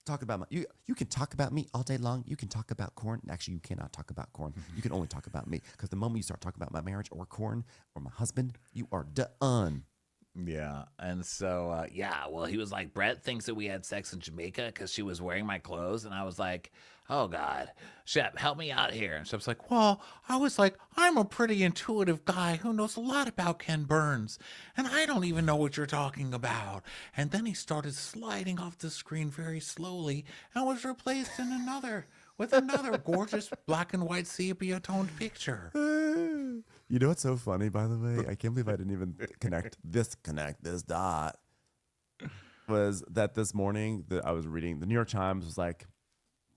talking about you can talk about me all day long. You can talk about corn. Actually, you cannot talk about corn. You can only talk about me because the moment you start talking about my marriage or corn or my husband, you are done. Yeah. And so, Yeah, well, he was like, Brett thinks that we had sex in Jamaica because she was wearing my clothes. And I was like, oh, God, Shep, help me out here. And Shep's like, well, I was like, I'm a pretty intuitive guy who knows a lot about Ken Burns, and I don't even know what you're talking about. And then he started sliding off the screen very slowly and was replaced with another gorgeous black and white sepia toned picture. You know what's so funny, by the way? I can't believe I didn't even connect this dot. Was that this morning that I was reading, the New York Times was like,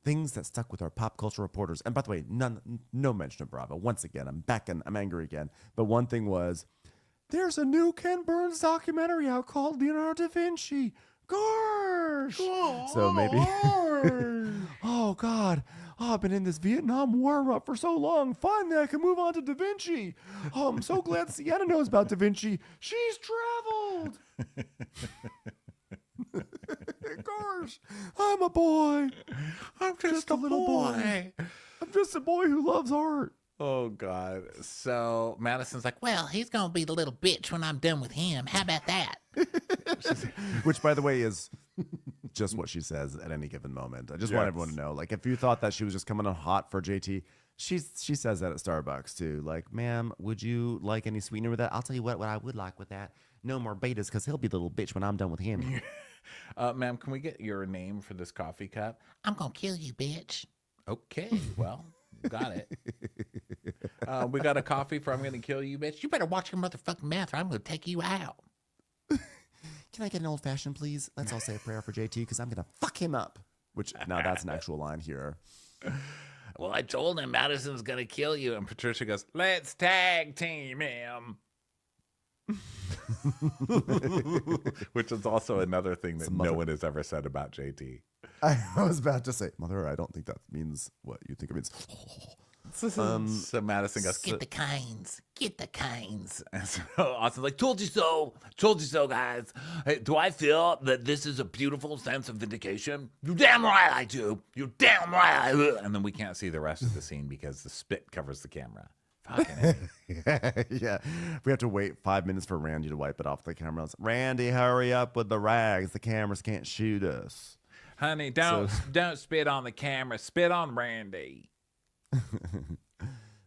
things that stuck with our pop culture reporters. And by the way, no mention of Bravo. Once again, I'm back and I'm angry again. But one thing was, there's a new Ken Burns documentary out called Leonardo da Vinci. Gosh! So maybe, oh God, I've been in this Vietnam War rut for so long. Finally, I can move on to Da Vinci. Oh, I'm so glad Sienna knows about Da Vinci. She's traveled. gosh, I'm a boy. I'm just a little boy. I'm just a boy who loves art. Oh, God. So Madison's like, Well, he's gonna be the little bitch when I'm done with him. How about that? Which, by the way, is just what she says at any given moment. I just want everyone to know. Like, if you thought that she was just coming on hot for JT, she says that at Starbucks, too. Like, ma'am, would you like any sweetener with that? I'll tell you what I would like with that. No more betas, because he'll be the little bitch when I'm done with him. ma'am, can we get your name for this coffee cup? I'm gonna kill you, bitch. Okay, well, got it. We got a coffee for I'm going to kill you, bitch. You better watch your motherfucking mouth or I'm gonna take you out. Can I get an old fashioned, please? Let's all say a prayer for JT, because I'm going to fuck him up. Which, now that's an actual line here. Well, I told him Madison's gonna kill you. And Patricia goes, let's tag team him. Which is also another thing that no one has ever said about JT. I was about to say, Mother, I don't think that means what you think it means. So Madison goes, Get the canes. Get the canes. and so Austin's like, told you so, guys. Hey, do I feel that this is a beautiful sense of vindication? You damn right I do. You damn right I do. and then we can't see the rest of the scene because the spit covers the camera. Fucking A. Yeah. We have to wait 5 minutes for Randy to wipe it off the camera. Randy, hurry up with the rags. The cameras can't shoot us. Honey, don't spit on the camera. Spit on Randy.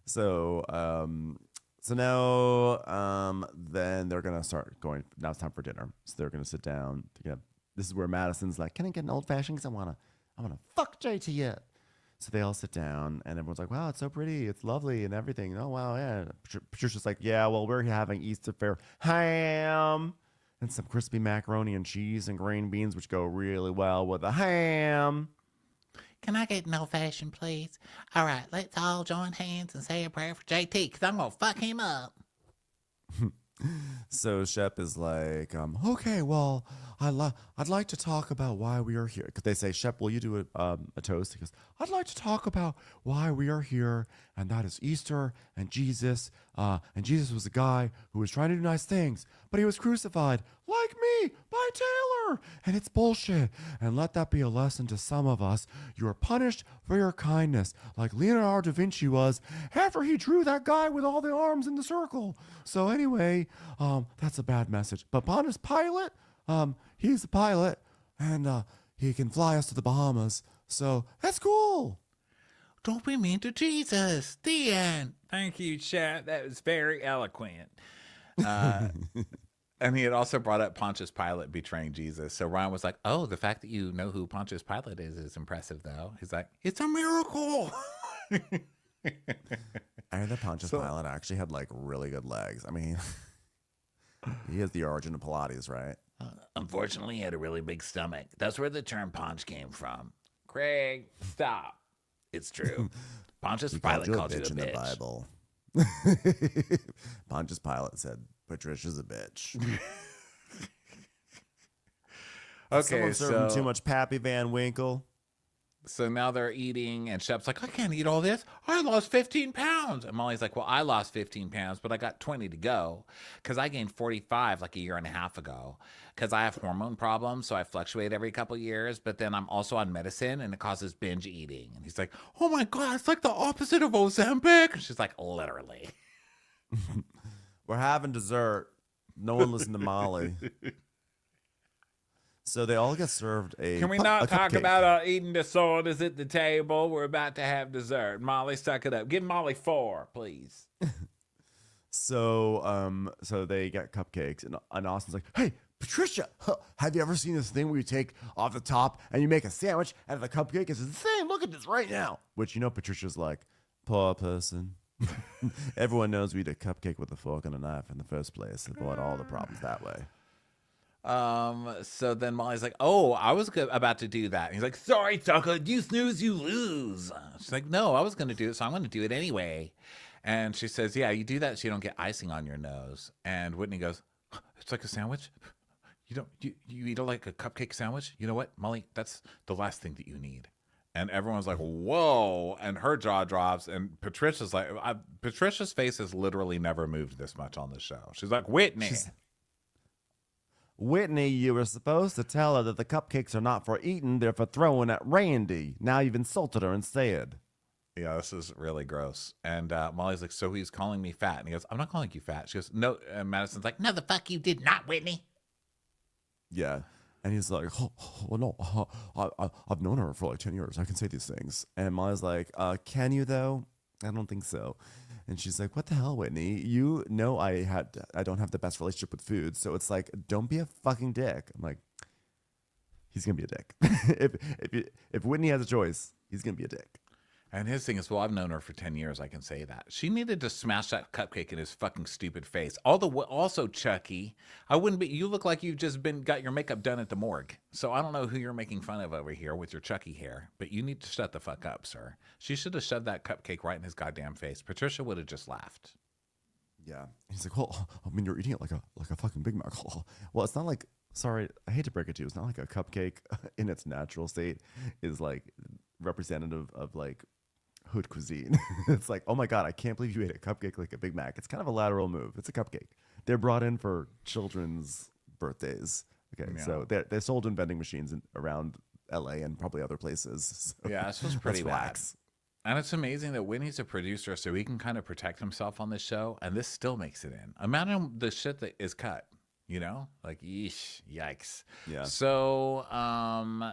So now, then they're gonna start going. Now it's time for dinner. So they're gonna sit down. This is where Madison's like, "Can I get an old fashioned? Because I wanna fuck JT up." So they all sit down, and everyone's like, "Wow, it's so pretty. It's lovely and everything." Oh wow, yeah. Patricia's like, "Yeah, well, we're having Easter fare ham and some crispy macaroni and cheese and green beans, which go really well with the ham." Can I get an old fashioned, please? All right, let's all join hands and say a prayer for JT, because I'm going to fuck him up. So Shep is like, okay, well, I'd like to talk about why we are here. Because they say, Shep, will you do a toast? He goes, I'd like to talk about why we are here, and that is Easter and Jesus. And Jesus was a guy who was trying to do nice things, but he was crucified, like me, by Taylor. And it's bullshit. And let that be a lesson to some of us. You are punished for your kindness, like Leonardo da Vinci was after he drew that guy with all the arms in the circle. So anyway, that's a bad message. But Pontius Pilate, he's a pilot, and he can fly us to the Bahamas. So that's cool. Don't be mean to Jesus. The end. Thank you, chat. That was very eloquent. And he had also brought up Pontius Pilate betraying Jesus. So Ryan was like, oh, the fact that you know who Pontius Pilate is impressive, though. He's like, it's a miracle. I heard that Pontius Pilate actually had like really good legs. I mean, he has the origin of Pilates, right? Unfortunately, he had a really big stomach. That's where the term paunch came from. Craig, stop. It's true. Pontius He Pilate called you you a in the bitch. Bible. Pontius Pilate said, Patricia's a bitch. Okay, Someone serving too much Pappy Van Winkle. So now they're eating, and Shep's like, I can't eat all this. I lost 15 pounds. And Molly's like, well, I lost 15 pounds, but I got 20 to go because I gained 45 like a year and a half ago because I have hormone problems, so I fluctuate every couple years, but then I'm also on medicine, and it causes binge eating. And he's like, oh, my God, it's like the opposite of Ozempic. And she's like, literally. We're having dessert. No one listened to Molly. So they all get served a Can we a not talk cupcake. about our eating disorders at the table? We're about to have dessert. Molly, suck it up. Give Molly 4, please. So they get cupcakes, and Austin's like, hey, Patricia, have you ever seen this thing where you take off the top and you make a sandwich out of the cupcake? It's insane. Look at this right now. Which, Patricia's like, poor person. Everyone knows we eat a cupcake with a fork and a knife in the first place. Avoid all the problems that way. So then Molly's like, oh, I was about to do that. And he's like, sorry, Tucker, you snooze, you lose. She's like, no, I was going to do it, so I'm going to do it anyway. And she says, yeah, you do that so you don't get icing on your nose. And Whitney goes, it's like a sandwich? You eat it like a cupcake sandwich? You know what, Molly, that's the last thing that you need. And everyone's like, whoa. And her jaw drops. And Patricia's like, Patricia's face has literally never moved this much on the show. She's like, Whitney. Whitney, you were supposed to tell her that the cupcakes are not for eating, they're for throwing at Randy. Now you've insulted her instead. Yeah, this is really gross. And Molly's like, so he's calling me fat. And he goes, I'm not calling you fat. She goes, no. And Madison's like, No, the fuck you did not, Whitney. Yeah. And he's like, well, no, I've known her for like 10 years. I can say these things. And Molly's like, can you though? I don't think so. And she's like, what the hell, Whitney? You know I don't have the best relationship with food. So it's like, don't be a fucking dick. I'm like, he's going to be a dick. if Whitney has a choice, he's going to be a dick. and his thing is, well, I've known her for 10 years. I can say that. She needed to smash that cupcake in his fucking stupid face. Also, Chucky, I wouldn't be, you look like you've just got your makeup done at the morgue. So I don't know who you're making fun of over here with your Chucky hair, but you need to shut the fuck up, sir. She should have shoved that cupcake right in his goddamn face. Patricia would have just laughed. Yeah. He's like, well, I mean, you're eating it like a fucking Big Mac. Well, it's not like, sorry, I hate to break it to you. It's not like a cupcake in its natural state is like representative of like hood cuisine. It's like, oh my God, I can't believe you ate a cupcake like a Big Mac. It's kind of a lateral move. It's a cupcake. They're brought in for children's birthdays. Okay. Yeah. So they're sold in vending machines around LA and probably other places. So Yeah, this was pretty let's bad. relax. And it's amazing that Whitney's a producer, so he can kind of protect himself on this show, and this still makes it in. Imagine the shit that is cut, you know? Like, yeesh, yikes. Yeah. So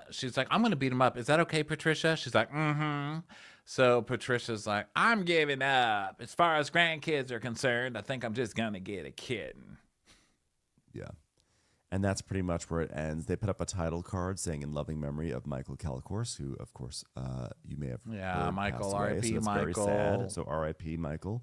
she's like, I'm going to beat him up. Is that okay, Patricia? She's like, mm-hmm. So Patricia's like, I'm giving up. As far as grandkids are concerned, I think I'm just going to get a kitten. Yeah. And that's pretty much where it ends. They put up a title card saying in loving memory of Michael Calicourse, who, of course, you may have heard Michael, passed away, R.I.P. so it's Michael. very sad. So R.I.P. Michael.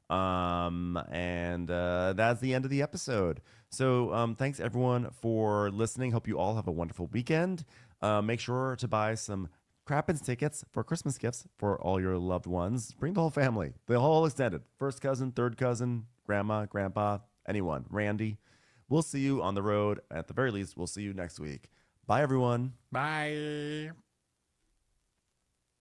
And that's the end of the episode. So thanks, everyone, for listening. Hope you all have a wonderful weekend. Make sure to buy some Crappens tickets for Christmas gifts for all your loved ones. Bring the whole family, the whole extended. First cousin, third cousin, grandma, grandpa, anyone. Randy. We'll see you on the road. At the very least, we'll see you next week. Bye, everyone. Bye.